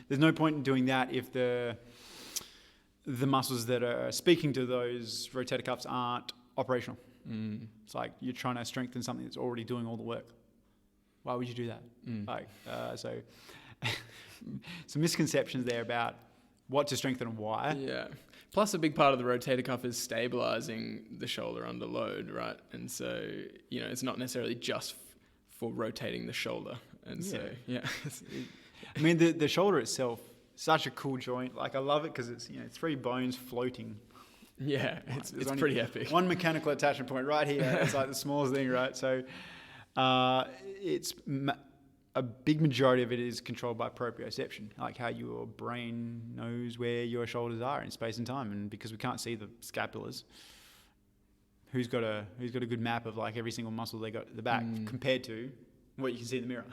there's no point in doing that if the muscles that are speaking to those rotator cuffs aren't operational. It's like you're trying to strengthen something that's already doing all the work. Why would you do that? So some misconceptions there about what to strengthen and why. Yeah. Plus, a big part of the rotator cuff is stabilizing the shoulder under load, right? And so, it's not necessarily just for rotating the shoulder. And so, yeah. I mean, the shoulder itself, such a cool joint. Like, I love it because it's, three bones floating. Yeah, it's pretty epic. One mechanical attachment point right here. It's like the smallest thing, right? So, a big majority of it is controlled by proprioception, like how your brain knows where your shoulders are in space and time. And because we can't see the scapulars, who's got a good map of like every single muscle they got at the back compared to what you can see in the mirror?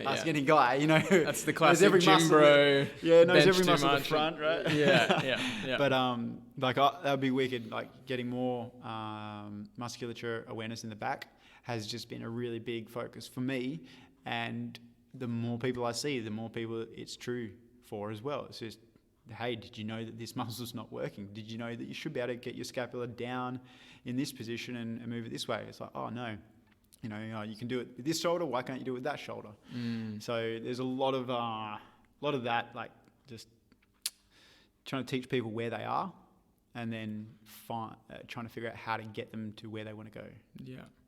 Ask any guy, That's the classic every gym bro. Knows every too muscle at much the front, right? Yeah. But that would be wicked. Like getting more musculature awareness in the back has just been a really big focus for me. And the more people I see, the more people it's true for as well. It's just, hey, did you know that this muscle's not working? Did you know that you should be able to get your scapula down in this position and move it this way? It's like, oh no, you can do it with this shoulder. Why can't you do it with that shoulder? So there's a lot of that, like just trying to teach people where they are, and then trying to figure out how to get them to where they want to go.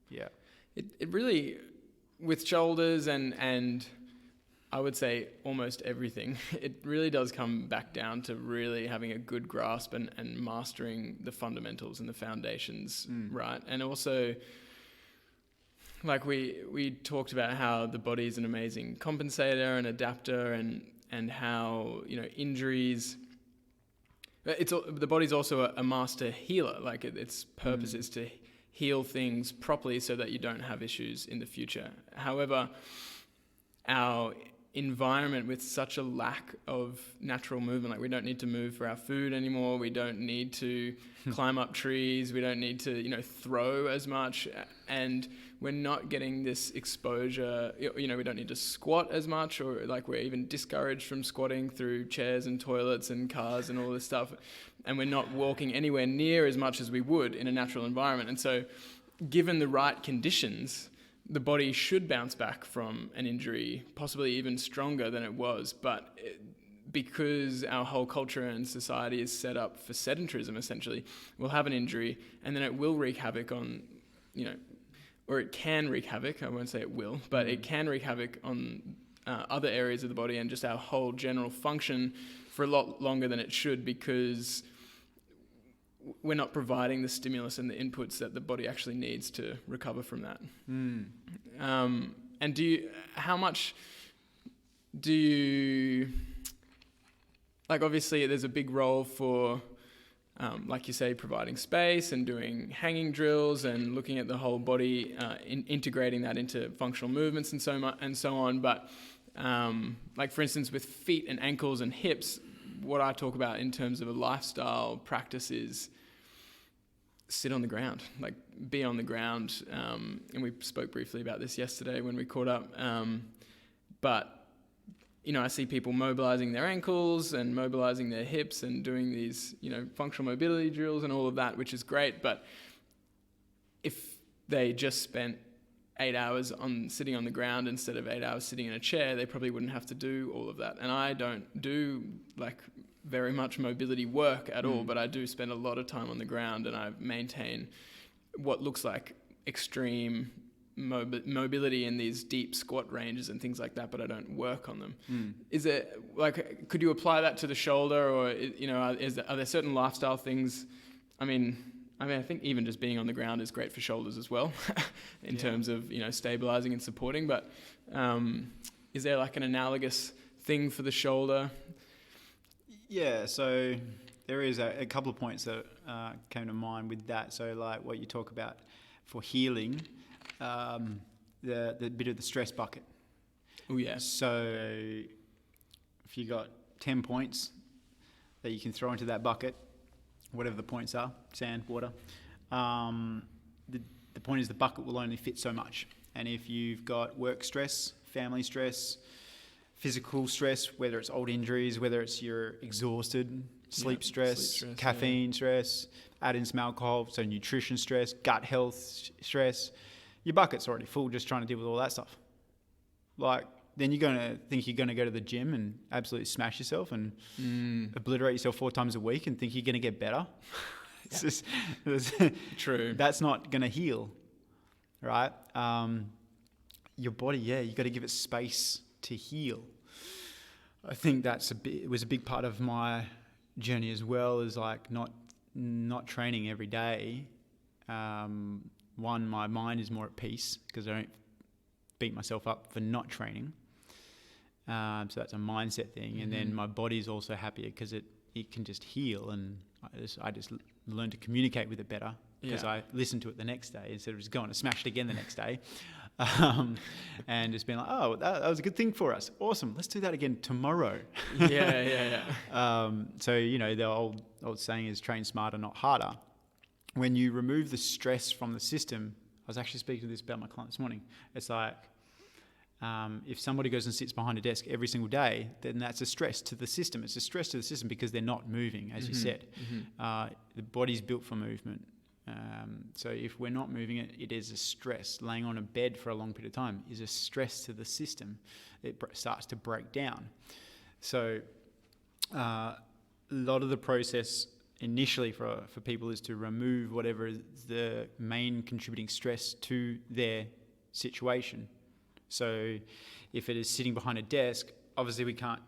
Yeah. It really, with shoulders and I would say almost everything, it really does come back down to really having a good grasp and mastering the fundamentals and the foundations, right? And also, like we talked about how the body is an amazing compensator and adapter, and how, injuries, the body's also a master healer. Like its purpose is to heal things properly so that you don't have issues in the future. However, our environment with such a lack of natural movement, like we don't need to move for our food anymore, we don't need to climb up trees, we don't need to, throw as much, and we're not getting this exposure, we don't need to squat as much, or like we're even discouraged from squatting through chairs and toilets and cars and all this stuff, and we're not walking anywhere near as much as we would in a natural environment. And so given the right conditions, the body should bounce back from an injury, possibly even stronger than it was. But because our whole culture and society is set up for sedentarism, essentially, we'll have an injury and then it will wreak havoc on, or it can wreak havoc. I won't say it will, but it can wreak havoc on other areas of the body and just our whole general function for a lot longer than it should, because we're not providing the stimulus and the inputs that the body actually needs to recover from that. And how much do you, like obviously there's a big role for, like you say, providing space and doing hanging drills and looking at the whole body, integrating that into functional movements and so on. But like for instance, with feet and ankles and hips, what I talk about in terms of a lifestyle practice is sit on the ground, like be on the ground. And we spoke briefly about this yesterday when we caught up. But, I see people mobilizing their ankles and mobilizing their hips and doing these, functional mobility drills and all of that, which is great. But if they just spent 8 hours sitting on the ground instead of 8 hours sitting in a chair, they probably wouldn't have to do all of that. And I don't do like very much mobility work at all, but I do spend a lot of time on the ground, and I maintain what looks like extreme mobility in these deep squat ranges and things like that, but I don't work on them. Is it like, could you apply that to the shoulder, or are there certain lifestyle things? I mean, I think even just being on the ground is great for shoulders as well, in terms of stabilizing and supporting. But is there like an analogous thing for the shoulder? Yeah, so there is a couple of points that came to mind with that. So like what you talk about for healing, the bit of the stress bucket. Oh yeah. So if you got 10 points that you can throw into that bucket, whatever the points are, sand, water, the point is the bucket will only fit so much. And if you've got work stress, family stress, physical stress, whether it's old injuries, whether it's you're exhausted, sleep stress, caffeine stress, add in some alcohol, so nutrition stress, gut health stress, your bucket's already full just trying to deal with all that stuff. Like, then you're going to think you're going to go to the gym and absolutely smash yourself and obliterate yourself 4 times a week and think you're going to get better. It's True. That's not going to heal, right? Your body, you got to give it space to heal. I think it was a big part of my journey as well, is like not training every day. One, my mind is more at peace because I don't beat myself up for not training. So that's a mindset thing. And then my body's also happier because it can just heal, and I just learn to communicate with it better because I listen to it the next day instead of just going to smash it again the next day. And just being like, oh, that was a good thing for us. Awesome. Let's do that again tomorrow. Yeah. So, the old saying is train smarter, not harder. When you remove the stress from the system, I was actually speaking to this about my client this morning. It's like, if somebody goes and sits behind a desk every single day, then that's a stress to the system. It's a stress to the system because they're not moving, as you said. The body's built for movement. So if we're not moving it is a stress. Laying on a bed for a long period of time is a stress to the system. It starts to break down. So a lot of the process initially for people is to remove whatever is the main contributing stress to their situation. So if it is sitting behind a desk, obviously we can't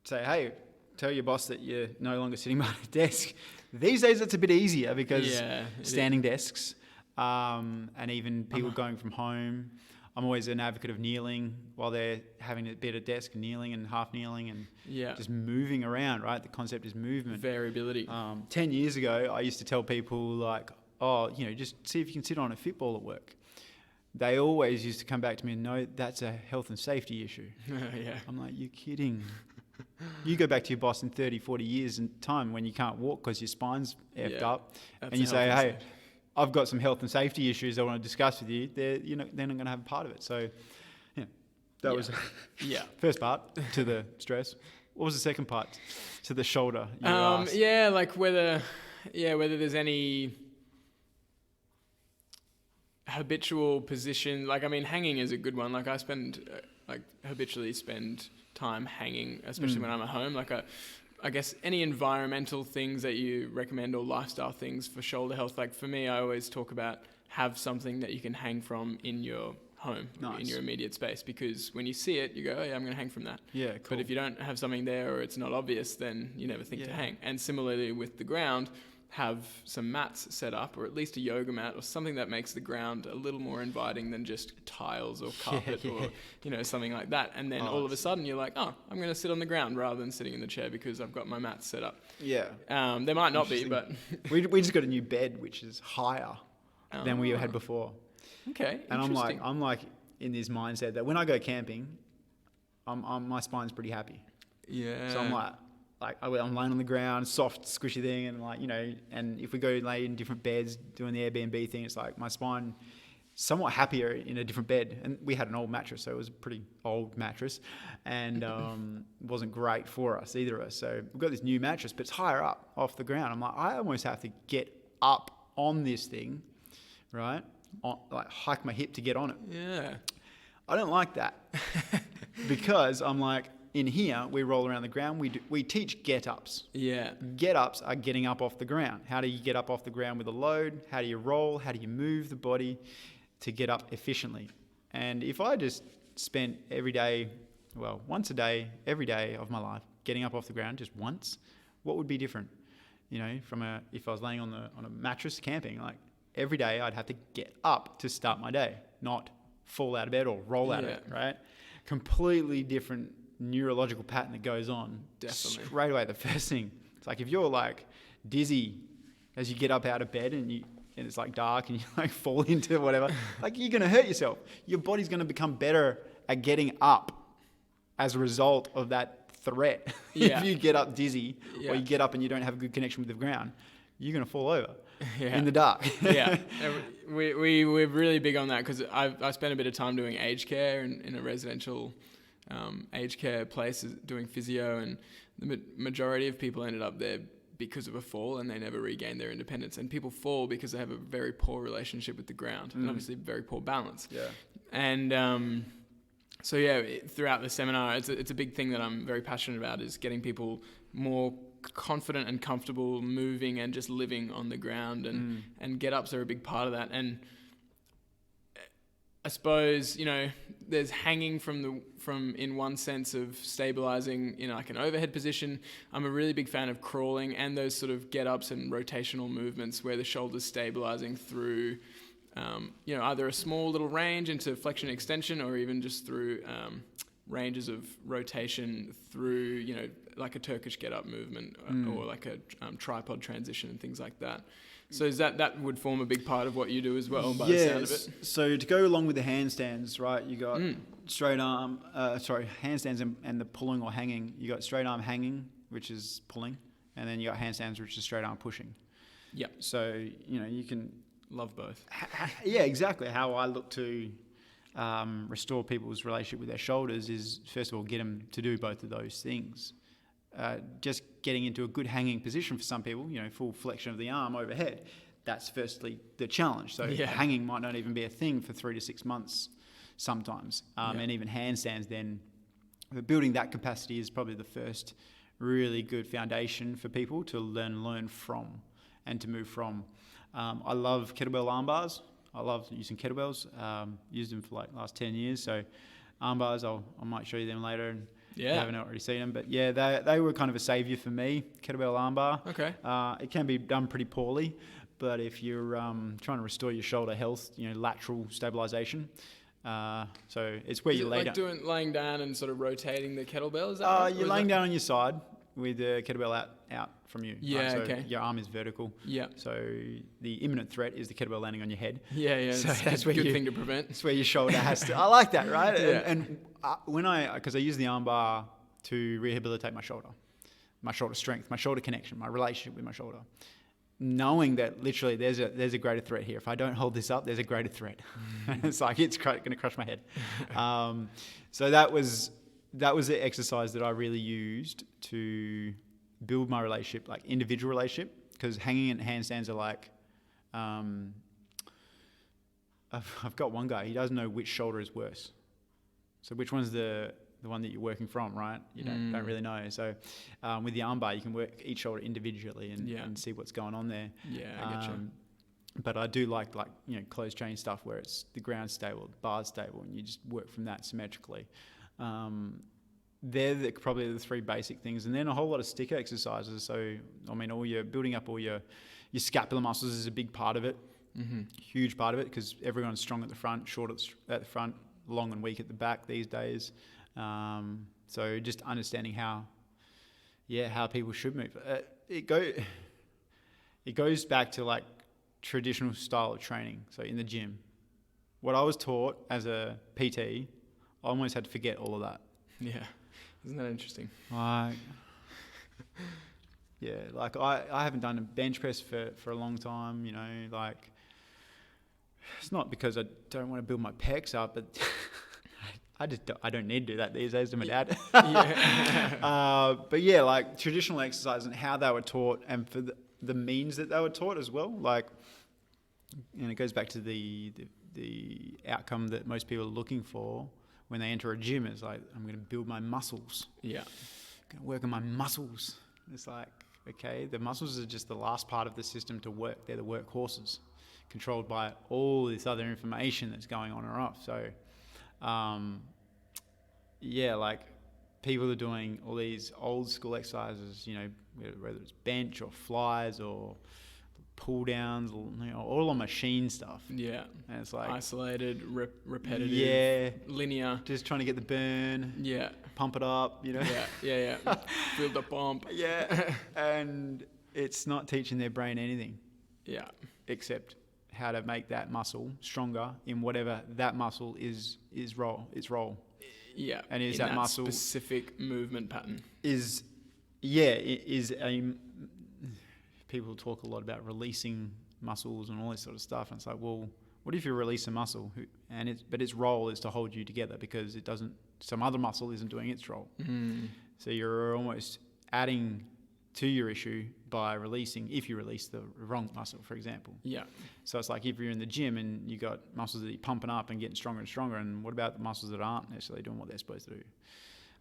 say, hey, tell your boss that you're no longer sitting behind a desk. These days it's a bit easier because standing desks, and even people going from home. I'm always an advocate of kneeling while they're having a bit of desk, kneeling and half kneeling and just moving around, right? The concept is movement. Variability. 10 years ago, I used to tell people like, just see if you can sit on a football at work. They always used to come back to me and no, that's a health and safety issue. I'm like, you're kidding. You go back to your boss in 30, 40 years in time when you can't walk because your spine's effed up, and you say, hey, I've got some health and safety issues I want to discuss with you. They're not going to have a part of it. So, that was first part to the stress. What was the second part to the shoulder? Like whether there's any habitual position. Like, I mean, hanging is a good one. Like I habitually spend time hanging, especially when I'm at home. Like I guess any environmental things that you recommend or lifestyle things for shoulder health. Like for me, I always talk about have something that you can hang from in your home, in your immediate space, because when you see it, you go, oh yeah, I'm going to hang from that. Yeah, cool. But if you don't have something there or it's not obvious, then you never think to hang. And similarly with the ground, have some mats set up, or at least a yoga mat or something that makes the ground a little more inviting than just tiles or carpet or something like that. And then all of a sudden you're like, oh, I'm going to sit on the ground rather than sitting in the chair because I've got my mats set up. There might not be, but we just got a new bed which is higher than we had before. Okay. And I'm like in this mindset that when I go camping, my spine's pretty happy. Yeah. So I'm I'm laying on the ground, soft, squishy thing, and and if we go lay in different beds, doing the Airbnb thing, it's like my spine somewhat happier in a different bed. And we had an old mattress, so it was a pretty old mattress, and wasn't great for us, either of us. So we've got this new mattress, but it's higher up off the ground. I'm like, I almost have to get up on this thing, right? hike my hip to get on it. Yeah. I don't like that because I'm like, in here, we roll around the ground. We teach get-ups. Yeah. Get-ups are getting up off the ground. How do you get up off the ground with a load? How do you roll? How do you move the body to get up efficiently? And if I just spent every day, once a day, every day of my life, getting up off the ground just once, what would be different? You know, if I was laying on a mattress camping, like every day I'd have to get up to start my day, not fall out of bed or roll out of it, right? Completely different neurological pattern that goes on. Definitely. Straight away, the first thing, it's like if you're like dizzy as you get up out of bed and it's like dark and you like fall into whatever, like you're going to hurt yourself. Your body's going to become better at getting up as a result of that threat. If you get up dizzy or you get up and you don't have a good connection with the ground, you're going to fall over in the dark. We're really big on that because I spent a bit of time doing aged care in a residential aged care place doing physio, and the majority of people ended up there because of a fall and they never regained their independence. And people fall because they have a very poor relationship with the ground and obviously very poor balance. Yeah. And throughout the seminar, it's a big thing that I'm very passionate about, is getting people more confident and comfortable moving and just living on the ground, and get-ups are a big part of that. And I suppose, there's hanging from in one sense of stabilizing in like an overhead position. I'm a really big fan of crawling and those sort of get-ups and rotational movements where the shoulder's stabilizing through, either a small little range into flexion extension, or even just through ranges of rotation through, like a Turkish get-up movement or like a tripod transition and things like that. So is that would form a big part of what you do as well, by the sound of it? So to go along with the handstands, right, you got handstands and the pulling or hanging. You got straight arm hanging, which is pulling, and then you got handstands, which is straight arm pushing. Yep. So, you can... Love both. Yeah, exactly. How I look to restore people's relationship with their shoulders is, first of all, get them to do both of those things. Just getting into a good hanging position for some people, full flexion of the arm overhead, that's firstly the challenge. So hanging might not even be a thing for 3 to 6 months sometimes. And even handstands then, building that capacity is probably the first really good foundation for people to learn from and to move from. I love kettlebell arm bars. I love using kettlebells. Used them for like the last 10 years. So arm bars, I might show you them later. And if you haven't already seen them. But yeah, they were kind of a savior for me, kettlebell arm bar. Okay. It can be done pretty poorly, but if you're trying to restore your shoulder health, lateral stabilization. So it's where you lay down. Laying down and sort of rotating the kettlebell, is that right? You're laying down on your side with the kettlebell out from you. Yeah, right? So okay. Your arm is vertical. Yeah. So the imminent threat is the kettlebell landing on your head. Yeah. So that's a good thing to prevent. That's where your shoulder has to. I like that, right? Yeah. And because I use the arm bar to rehabilitate my shoulder strength, my shoulder connection, my relationship with my shoulder. Knowing that literally there's a greater threat here. If I don't hold this up, there's a greater threat. It's like it's going to crush my head. So that was the exercise that I really used to build my relationship, like individual relationship, because hanging and handstands are like, I've got one guy, he doesn't know which shoulder is worse. So which one's the one that you're working from, right? You don't really know. So with the arm bar, you can work each shoulder individually and see what's going on there. Yeah, I get you. But I do like closed chain stuff where it's the ground stable, the bar's stable, and you just work from that symmetrically. They're probably the 3 basic things, and then a whole lot of sticker exercises. So all your building up all your scapular muscles is a big part of it, huge part of it, because everyone's strong at the front, short at the front, long and weak at the back these days. So just understanding how people should move. It goes back to like traditional style of training. So in the gym, what I was taught as a PT, I almost had to forget all of that. Yeah. Isn't that interesting? I haven't done a bench press for a long time, it's not because I don't want to build my pecs up, but I don't need to do that these days to my dad. But yeah, like traditional exercise and how they were taught, and for the means that they were taught as well. Like and it goes back to the outcome that most people are looking for when they enter a gym. It's like, I'm going to build my muscles. Yeah. I'm going to work on my muscles. It's like, okay, the muscles are just the last part of the system to work. They're the workhorses, controlled by all this other information that's going on or off. So, yeah, like people are doing all these old school exercises, you know, whether it's bench or flies or pull downs, or, you know, all on machine stuff. Yeah. And it's like isolated, repetitive, yeah, linear. just trying to get the burn. Yeah. Pump it up, you know. Yeah. Feel the pump. Yeah. And it's not teaching their brain anything. Yeah. Except how to make that muscle stronger in whatever that muscle is role. Its role. Yeah. And is in that muscle specific movement pattern? People talk a lot about releasing muscles and all this sort of stuff, and it's like, well, what if you release a muscle but its role is to hold you together because some other muscle isn't doing its role. So you're almost adding to your issue by if you release the wrong muscle, for example. Yeah. So it's like if you're in the gym and you got muscles that you're pumping up and getting stronger and stronger, and what about the muscles that aren't necessarily doing what they're supposed to do?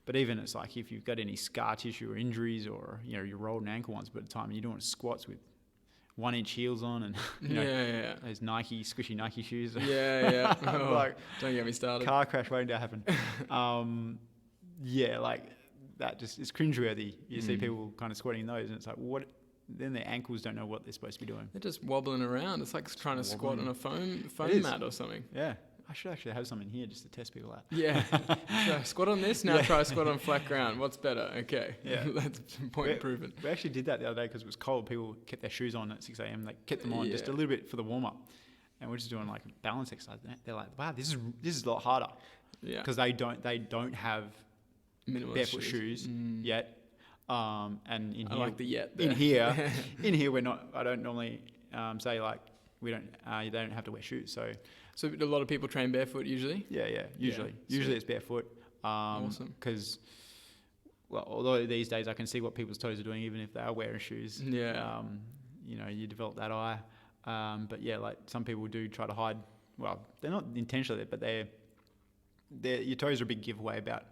But even it's like if you've got any scar tissue or injuries, or, you know, you rolled an ankle once upon a time and you're doing squats with 1-inch heels on and, you know, those squishy Nike shoes. Yeah. Oh, like, don't get me started. Car crash waiting to happen. Yeah, like that just is cringeworthy. You see people kind of squatting those, and it's like, what? Then their ankles don't know what they're supposed to be doing. They're just wobbling around. It's like trying to squat on a foam mat or something. Yeah. I should actually have some in here just to test people out. Yeah. Should I squat on this? Now try a squat on flat ground. What's better? Okay. Yeah. That's point proven. We actually did that the other day because it was cold. People kept their shoes on at 6 a.m. They kept them on just a little bit for the warm-up. And we're just doing like a balance exercise. They're like, wow, this is a lot harder. Yeah. Because they don't have minimalist barefoot shoes yet. And in I here, like the yet there. In here we're not. I don't normally say like they don't have to wear shoes. So a lot of people train barefoot usually? Yeah. Usually it's barefoot. Awesome. Because, well, although these days I can see what people's toes are doing, even if they are wearing shoes. Yeah. You know, you develop that eye. But yeah, like some people do try to hide. Well, they're not intentionally, but your toes are a big giveaway about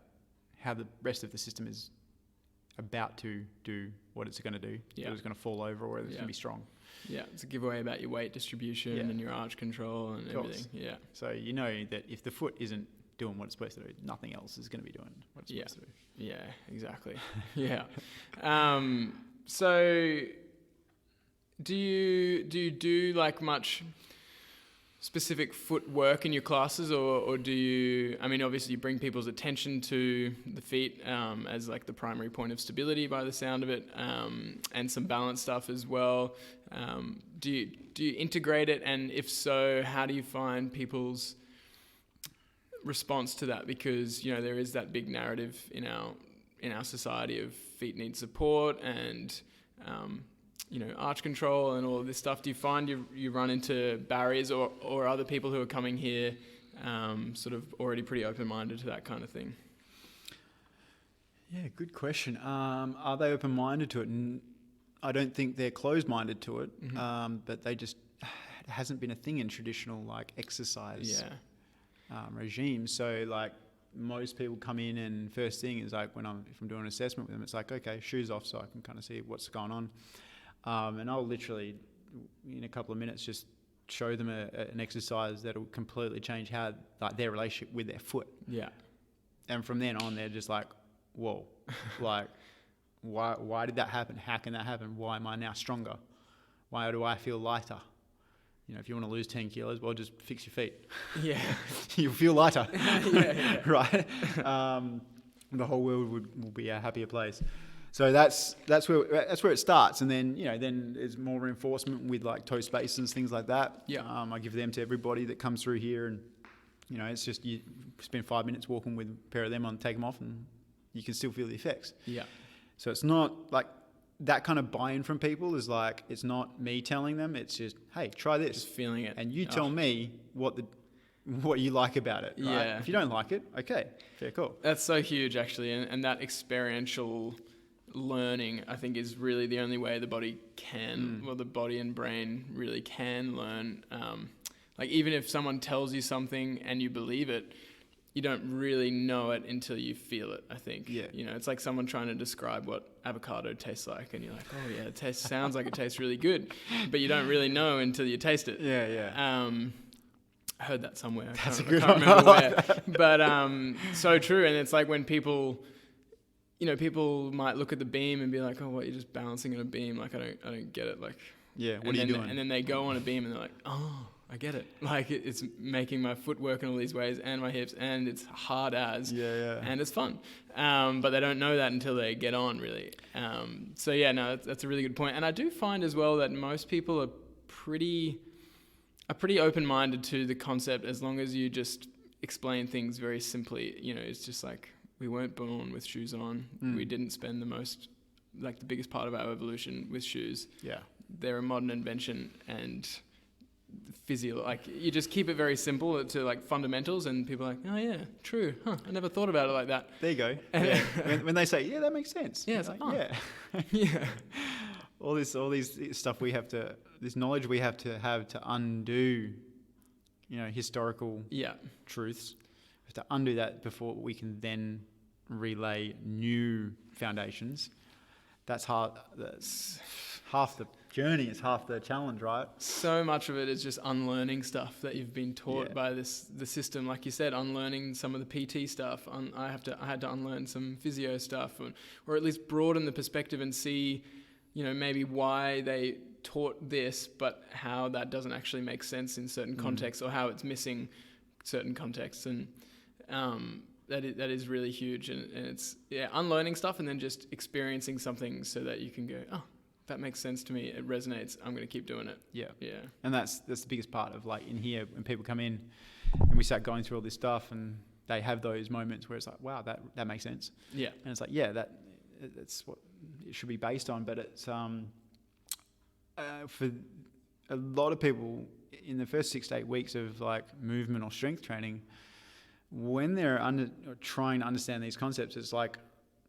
how the rest of the system is about to do what it's going to do. Yeah. Whether it's going to fall over or whether it's going to be strong. Yeah, it's a giveaway about your weight distribution and your arch control and everything. Yeah. So you know that if the foot isn't doing what it's supposed to do, nothing else is going to be doing what it's supposed to do. Yeah, exactly. Yeah. So do you do like much specific footwork in your classes, or do you, I mean, obviously you bring people's attention to the feet as like the primary point of stability by the sound of it, and some balance stuff as well. Do you integrate it, and if so, how do you find people's response to that? Because, you know, there is that big narrative in our society of feet need support and you know, arch control and all of this stuff. Do you find you run into barriers, or other people who are coming here sort of already pretty open-minded to that kind of thing? Yeah, good question. Are they open-minded to it? I don't think they're closed-minded to it, but it hasn't been a thing in traditional like exercise regimes. So like most people come in and first thing is like if I'm doing an assessment with them, it's like, okay, shoes off so I can kind of see what's going on. And I'll literally, in a couple of minutes, just show them an exercise that will completely change how like their relationship with their foot. Yeah. And from then on, they're just like, whoa, like, why did that happen? How can that happen? Why am I now stronger? Why do I feel lighter? You know, if you want to lose 10 kilos, well, just fix your feet. Yeah. You'll feel lighter. Yeah. Right? The whole world will be a happier place. So that's where it starts, and then then there's more reinforcement with like toe spaces, things like that. Yeah. I give them to everybody that comes through here, and it's just you spend 5 minutes walking with a pair of them on, take them off, and you can still feel the effects. Yeah. So it's not like that kind of buy-in from people is like, it's not me telling them, it's just, hey, try this, just feeling it, and you tell me what you like about it. Right? Yeah. If you don't like it, okay, fair call. That's so huge, actually, and that experiential learning, I think, is really the only way the body can, well, the body and brain really can learn. Like, even if someone tells you something and you believe it, you don't really know it until you feel it, I think. Yeah. You know, it's like someone trying to describe what avocado tastes like, and you're like, oh yeah, it sounds like it tastes really good, but you don't really know until you taste it. Yeah. I heard that somewhere. That's I a good can't one. remember I like where. But so true. And it's like when people, you know, people might look at the beam and be like, oh, what, you're just balancing on a beam? Like, I don't get it. Like, Yeah, what are you doing? And then they go on a beam and they're like, oh, I get it. Like, it's making my foot work in all these ways and my hips, and it's hard as. Yeah. And it's fun. But they don't know that until they get on, really. So yeah, no, that's a really good point. And I do find as well that most people are pretty open-minded to the concept, as long as you just explain things very simply. You know, it's just like, we weren't born with shoes on. We didn't spend the biggest part of our evolution with shoes. Yeah. They're a modern invention, and like, you just keep it very simple to like fundamentals, and people are like, oh yeah, true. Huh, I never thought about it like that. There you go. Yeah. when they say, yeah, that makes sense. Yeah, it's like, oh. Yeah. Yeah. all these stuff this knowledge we have to undo, you know, historical truths. We have to undo that before we can then relay new foundations. That's hard. That's half the journey. It's half the challenge, right? So much of it is just unlearning stuff that you've been taught by the system. Like you said, unlearning some of the PT stuff. I had to unlearn some physio stuff, or at least broaden the perspective and see, you know, maybe why they taught this, but how that doesn't actually make sense in certain contexts, or how it's missing certain contexts. And that is really huge. And it's, unlearning stuff and then just experiencing something so that you can go, oh, that makes sense to me. It resonates. I'm going to keep doing it. Yeah. And that's the biggest part of, like, in here, when people come in and we start going through all this stuff, and they have those moments where it's like, wow, that makes sense. Yeah. And it's like, yeah, that's what it should be based on. But it's for a lot of people in the first 6 to 8 weeks of like movement or strength training, when they're trying to understand these concepts, it's like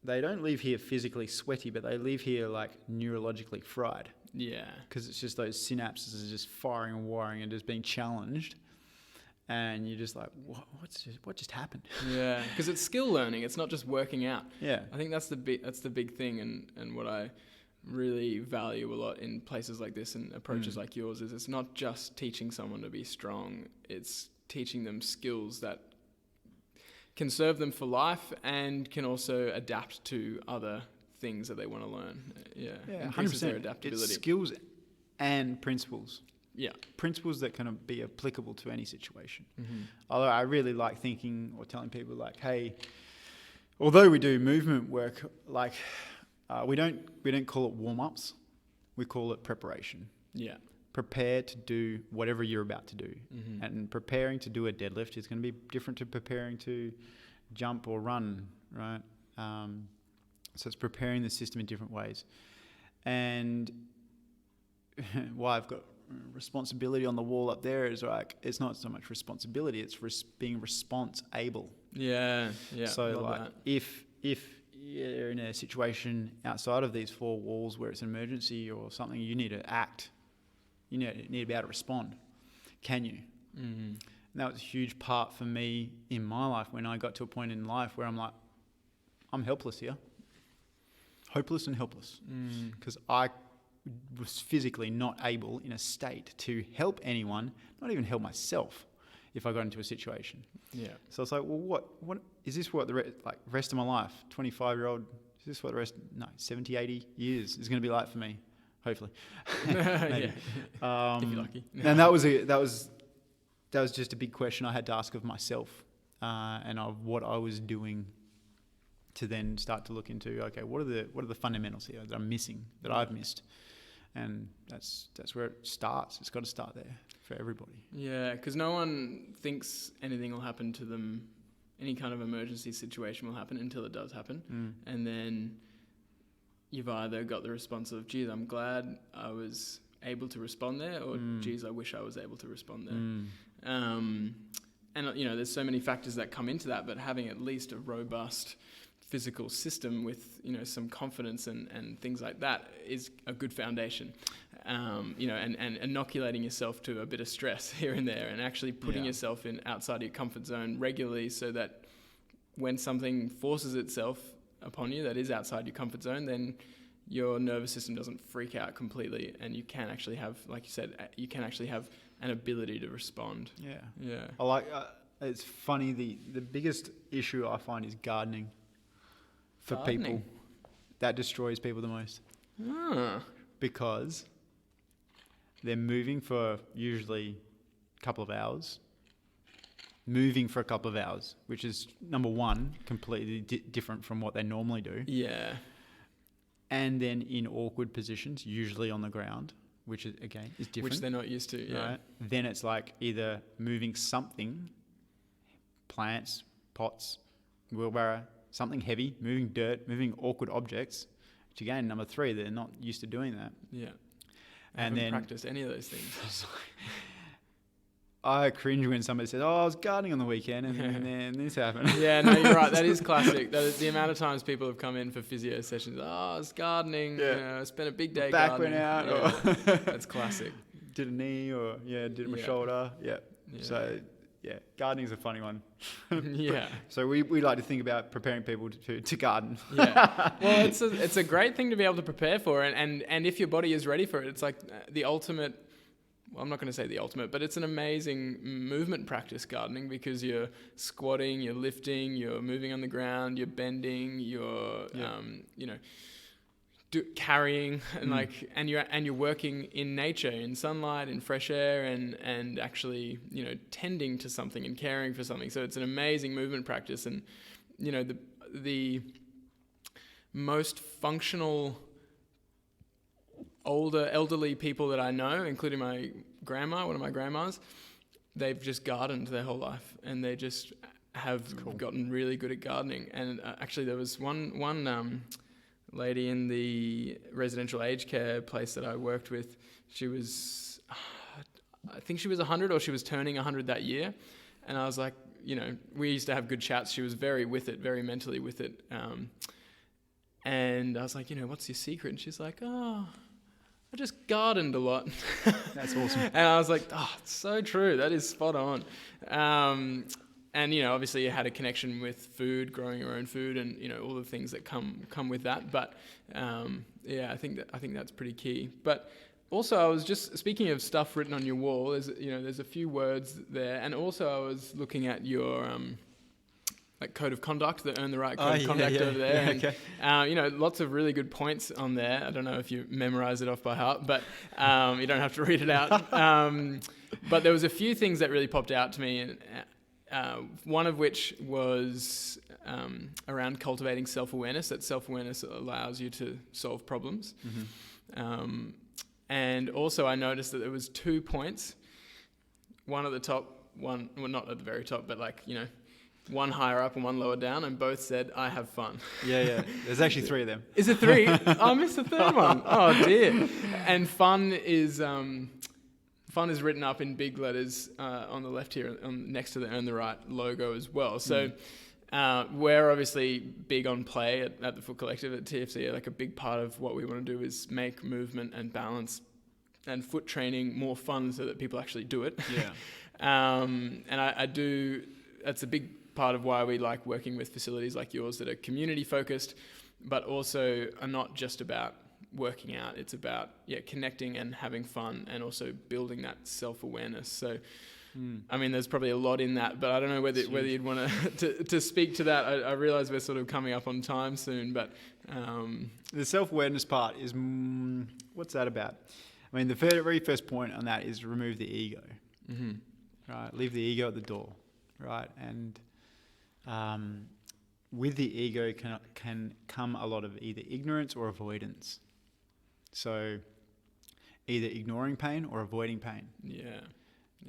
they don't leave here physically sweaty, but they leave here like neurologically fried. Yeah. Because it's just those synapses are just firing and wiring and just being challenged. And you're just like, what just happened? Yeah, because it's skill learning. It's not just working out. Yeah. I think that's the big thing, and what I really value a lot in places like this and approaches like yours is it's not just teaching someone to be strong. It's teaching them skills that can serve them for life and can also adapt to other things that they want to learn. Yeah, 100%. Their adaptability. It's skills and principles. Yeah. Principles that can be applicable to any situation. Mm-hmm. Although I really like thinking or telling people like, hey, although we do movement work, like we don't call it warm-ups, we call it preparation. Yeah. Prepare to do whatever you're about to do. Mm-hmm. And preparing to do a deadlift is going to be different to preparing to jump or run, right? So it's preparing the system in different ways. And why I've got responsibility on the wall up there is like, it's not so much responsibility, it's being response-able. Yeah. So like that. If you're in a situation outside of these four walls where it's an emergency or something, you need to act. You need to be able to respond. Can you? Mm-hmm. And that was a huge part for me in my life when I got to a point in life where I'm like, I'm helpless here. Hopeless and helpless. Because I was physically not able in a state to help anyone, not even help myself if I got into a situation. Yeah. So it's like, well, what is this what the rest of my life, 25-year-old, is this what the rest, 70, 80 years is going to be like for me? Hopefully. Maybe. If you're lucky. And that was just a big question I had to ask of myself, and of what I was doing to then start to look into, okay, what are the fundamentals here that I'm missing, that I've missed? And that's where it starts. It's got to start there for everybody. Yeah, because no one thinks anything will happen to them, any kind of emergency situation will happen until it does happen. And then you've either got the response of, geez, I'm glad I was able to respond there, or geez, I wish I was able to respond there. And, you know, there's so many factors that come into that, but having at least a robust physical system with, you know, some confidence and things like that is a good foundation. You know, and inoculating yourself to a bit of stress here and there, and actually putting yourself in outside of your comfort zone regularly, so that when something forces itself upon you that is outside your comfort zone, then your nervous system doesn't freak out completely, and you can actually have, like you said, you can actually have an ability to respond. Yeah. I like. It's funny. The biggest issue I find is gardening. For people, that destroys people the most. Because they're moving for usually a couple of hours. Moving for a couple of hours, which is, number one, completely different from what they normally do. Yeah. And then in awkward positions, usually on the ground, which is, again, is different. Which they're not used to, yeah. Right? Then it's like either moving something, plants, pots, wheelbarrow, something heavy, moving dirt, moving awkward objects, which again, number three, they're not used to doing that. Yeah. I haven't practiced any of those things. I cringe when somebody says, "Oh, I was gardening on the weekend and then this happened." Yeah, no, you're right. That is classic. That is the amount of times people have come in for physio sessions. Oh, I was gardening. Yeah. You know, I spent a big day Back gardening. went out. Yeah. That's classic. Did a knee or did my shoulder. Yeah. So gardening's a funny one. Yeah. So we like to think about preparing people to garden. Yeah. Well, it's a great thing to be able to prepare for, and if your body is ready for it, it's like the ultimate. Well, I'm not going to say the ultimate, but it's an amazing movement practice, gardening, because you're squatting, you're lifting, you're moving on the ground, you're bending, you're you know, carrying, and and you're working in nature, in sunlight, in fresh air, and actually, you know, tending to something and caring for something. So it's an amazing movement practice, and you know, the most functional elderly people that I know, including my grandma, one of my grandmas, they've just gardened their whole life, and they just have gotten really good at gardening. And actually, there was one lady in the residential aged care place that I worked with. She was, I think she was 100, or she was turning 100 that year. And I was like, you know, we used to have good chats. She was very with it, very mentally with it. And I was like, you know, what's your secret? And she's like, oh, I just gardened a lot. That's awesome. And I was like, oh, it's so true. That is spot on. And, you know, obviously you had a connection with food, growing your own food, and, you know, all the things that come with that. But, I think that's pretty key. But also, I was just, speaking of stuff written on your wall, there's a few words there. And also I was looking at your... like code of conduct, the Earn the Right code of conduct over there. Yeah, and, okay. you know, lots of really good points on there. I don't know if you memorize it off by heart, but you don't have to read it out. But there was a few things that really popped out to me, and one of which was around cultivating self-awareness, that self-awareness allows you to solve problems. Mm-hmm. And also I noticed that there was 2 points, one at the top, one, well, not at the very top, but like, you know, one higher up and one lower down, and both said, I have fun. Yeah. There's actually 3 of them. Is it 3? I missed the third one. Oh, dear. And fun is written up in big letters on the left here, next to the Earn the Right logo as well. So we're obviously big on play at the Foot Collective at TFC. Like, a big part of what we want to do is make movement and balance and foot training more fun so that people actually do it. Yeah. And I do... That's a big part of why we like working with facilities like yours that are community focused, but also are not just about working out. It's about connecting and having fun, and also building that self-awareness. So, I mean, there's probably a lot in that, but I don't know whether you'd want to speak to that. I realize we're sort of coming up on time soon, but the self-awareness part is what's that about? I mean, the very first point on that is remove the ego. Mm-hmm. Right, leave the ego at the door. Right, and with the ego can come a lot of either ignorance or avoidance. So either ignoring pain or avoiding pain. Yeah.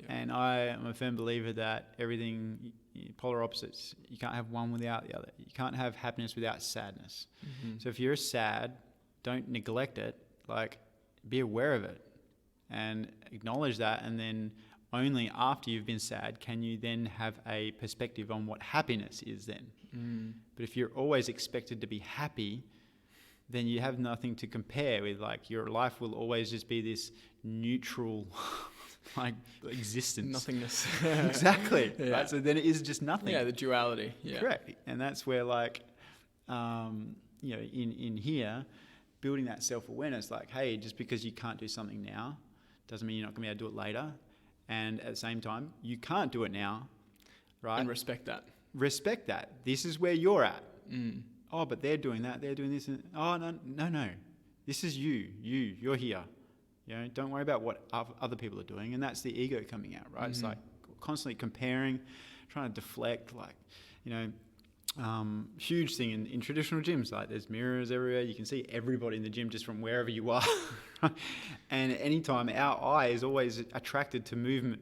And I am a firm believer that everything, polar opposites, you can't have one without the other. You can't have happiness without sadness. Mm-hmm. So if you're sad, don't neglect it. Like, be aware of it and acknowledge that, and then only after you've been sad can you then have a perspective on what happiness is then. But if you're always expected to be happy, then you have nothing to compare with. Like, your life will always just be this neutral like existence. Nothingness. Exactly. Yeah. Right? So then it is just nothing. Yeah, the duality. Yeah. Correct. And that's where, like, in here, building that self-awareness, like, hey, just because you can't do something now doesn't mean you're not going to be able to do it later. And at the same time, you can't do it now, right? And respect that. Respect that. This is where you're at. Oh, but they're doing that. They're doing this. Oh, no. This is you. You're here. Don't worry about what other people are doing. And that's the ego coming out, right? It's like constantly comparing, trying to deflect, like, huge thing in traditional gyms. Like, there's mirrors everywhere. You can see everybody in the gym just from wherever you are. And anytime, our eye is always attracted to movement.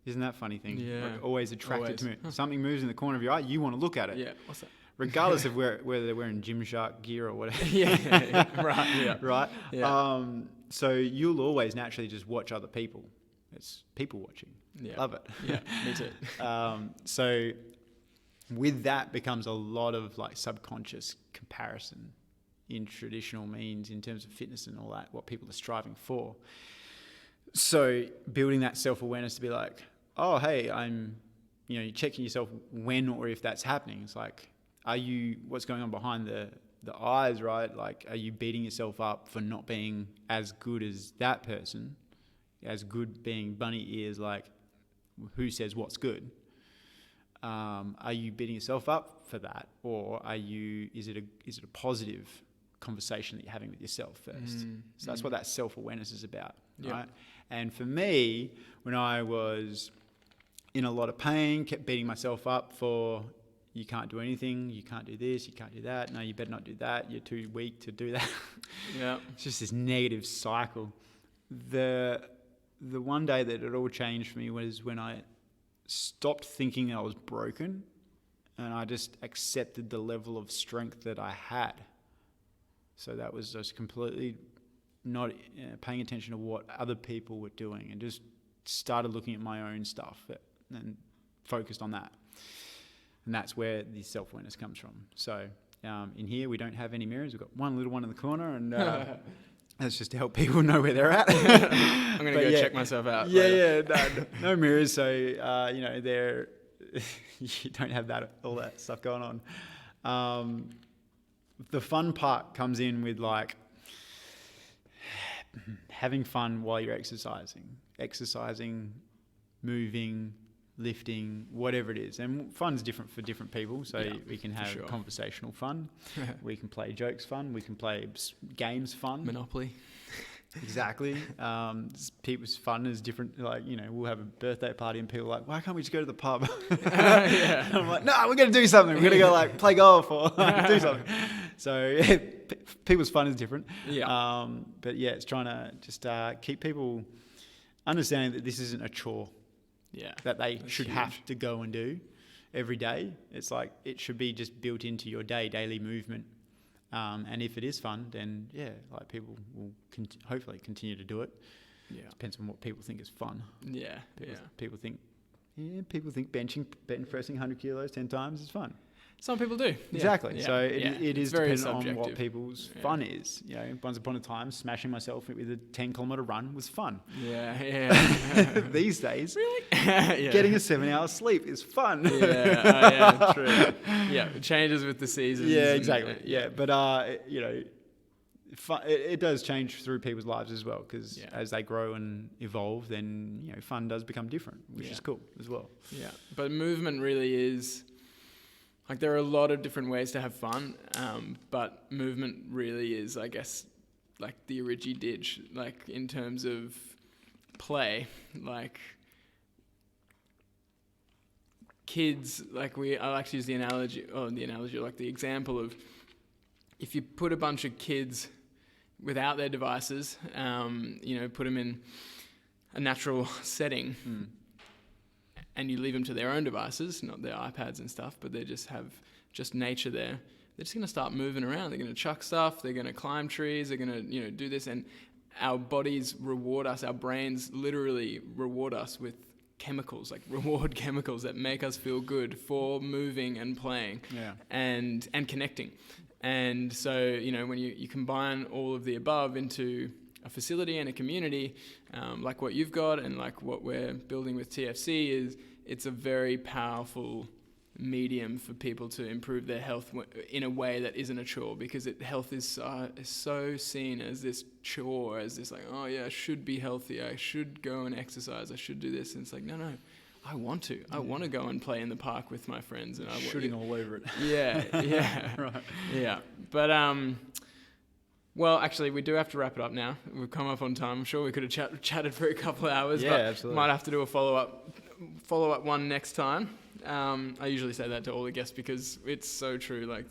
Isn't that a funny thing? Yeah. Like, always attracted to movement. Something moves in the corner of your eye, you want to look at it. Yeah. What's that? Regardless of whether they're wearing Gymshark gear or whatever. Yeah. Right. Yeah. Right? Yeah. So you'll always naturally just watch other people. It's people watching. Yeah. Love it. Yeah. Me too. So with that becomes a lot of, like, subconscious comparison in traditional means in terms of fitness and all that, what people are striving for. So building that self-awareness to be like, oh, hey, you're checking yourself when or if that's happening. It's like, what's going on behind the eyes, right? Like, are you beating yourself up for not being as good as that person? As good being bunny ears, like, who says what's good? Are you beating yourself up for that? Or is it a positive conversation that you're having with yourself first? So that's what that self-awareness is about, right? And for me, when I was in a lot of pain, kept beating myself up for, you can't do anything, you can't do this, you can't do that, no, you better not do that, you're too weak to do that. Yeah. It's just this negative cycle. The one day that it all changed for me was when I stopped thinking I was broken, and I just accepted the level of strength that I had. So that was just completely not paying attention to what other people were doing, and just started looking at my own stuff and focused on that. And that's where the self-awareness comes from. So in here, we don't have any mirrors. We've got one little one in the corner, and that's just to help people know where they're at. I'm going to go check myself out. Yeah, no mirrors. So, you don't have all that stuff going on. The fun part comes in with, like, having fun while you're exercising, moving, lifting, whatever it is. And fun's different for different people. So we can have conversational fun. We can play jokes fun. We can play games fun. Monopoly. Exactly. People's fun is different. Like, we'll have a birthday party and people are like, why can't we just go to the pub? Yeah. I'm like, no, we're going to do something. We're going to go, like, play golf or do something. So people's fun is different. Yeah. But yeah, it's trying to just keep people understanding that this isn't a chore. Yeah. That they should have to go and do every day. It's like, it should be just built into your daily movement. And if it is fun, then like, people will hopefully continue to do it. Yeah. Depends on what people think is fun. Yeah. People think bench pressing 100 kilos 10 times is fun. Some people do. Exactly. Yeah. So it is very dependent subjective on what people's fun is. Once upon a time, smashing myself with a 10-kilometer run was fun. Yeah. These days, really? getting a 7-hour sleep is fun. Yeah, true. Yeah, it changes with the seasons. Yeah, exactly. But it does change through people's lives as well, because as they grow and evolve, then fun does become different, which is cool as well. Yeah, but movement really is. Like, there are a lot of different ways to have fun, but movement really is, I guess, like the origi-dig, like, in terms of play. Like, kids, like, I like to use the analogy, like the example of, if you put a bunch of kids without their devices, put them in a natural setting, and you leave them to their own devices, not their iPads and stuff, but they just have nature there, they're just going to start moving around. They're going to chuck stuff. They're going to climb trees. They're going to, do this. And our bodies reward us, our brains literally reward us with chemicals, like reward chemicals that make us feel good for moving and playing and connecting. And so, you know, when you combine all of the above into a facility and a community, like what you've got and like what we're building with TFC, it's a very powerful medium for people to improve their health in a way that isn't a chore, because health is so seen as this chore, as this like, oh yeah, I should be healthy, I should go and exercise, I should do this. And it's like, no, I want to go and play in the park with my friends, and shooting all over it. Yeah. Right. Yeah. But well, actually, we do have to wrap it up now. We've come up on time. I'm sure we could have chatted for a couple of hours, but absolutely. Might have to do a follow-up one next time. I usually say that to all the guests because it's so true. Like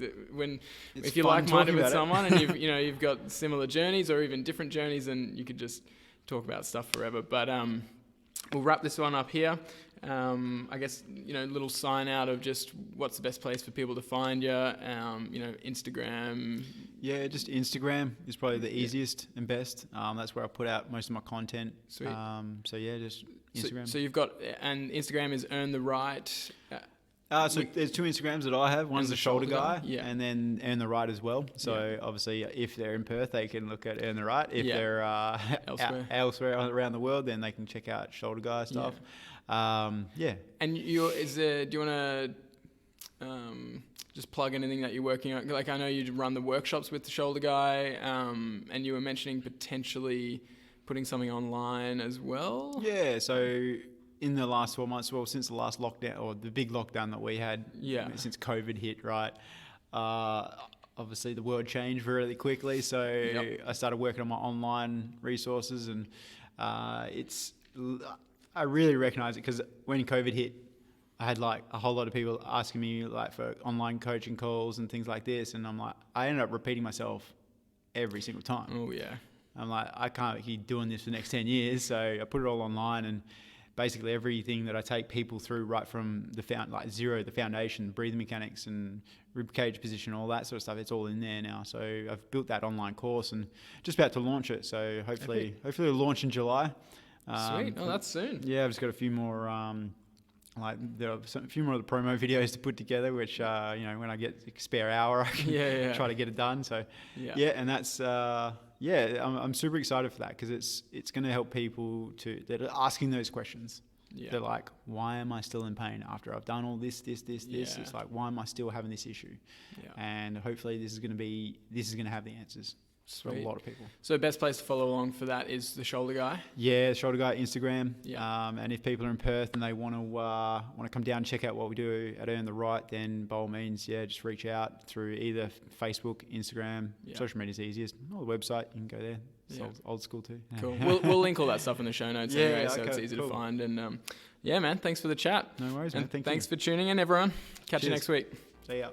if you're like-minded with someone and you've got similar journeys or even different journeys, then you could just talk about stuff forever. But we'll wrap this one up here. I guess, little sign out of just what's the best place for people to find you. Instagram. Yeah, just Instagram is probably the easiest and best. That's where I put out most of my content. Sweet. Just Instagram. So you've got, and Instagram is Earn the Right. So there's two Instagrams that I have. One's the shoulder guy, and then Earn the Right as well. So obviously, if they're in Perth, they can look at Earn the Right. If they're elsewhere around the world, then they can check out shoulder guy stuff. And do you want to just plug anything that you're working on? Like, I know you run the workshops with the shoulder guy, and you were mentioning potentially putting something online as well. Yeah, so in the last 12 months, since the last lockdown, or the big lockdown that we had, since COVID hit, right? Obviously the world changed really quickly, so I started working on my online resources, and I really recognize it because when COVID hit, I had like a whole lot of people asking me like for online coaching calls and things like this, and I'm like, I ended up repeating myself every single time. Oh yeah. I'm like, I can't keep doing this for the next 10 years, so I put it all online, and basically everything that I take people through, right from the foundation, breathing mechanics and rib cage position, all that sort of stuff, it's all in there now. So I've built that online course and just about to launch it. So hopefully it'll launch in July. Sweet. Oh, that's soon. Yeah, I've just got a few more, there are a few more of the promo videos to put together, which, when I get a spare hour, I can try to get it done. So, and that's, I'm super excited for that because it's going to help people that are asking those questions. Yeah. They're like, why am I still in pain after I've done all this? It's like, why am I still having this issue? Yeah. And hopefully this is going to have the answers. For a lot of people. So best place to follow along for that is the shoulder guy? Yeah, shoulder guy, Instagram. Yeah. And if people are in Perth and they want to come down and check out what we do at Earn the Right, then by all means, just reach out through either Facebook, Instagram. Social media is easiest. Or the website, you can go there. It's old school too. Cool. We'll link all that stuff in the show notes anyway, so it's easy to find. And man, thanks for the chat. No worries, man. Thanks for tuning in, everyone. Catch you next week. See ya.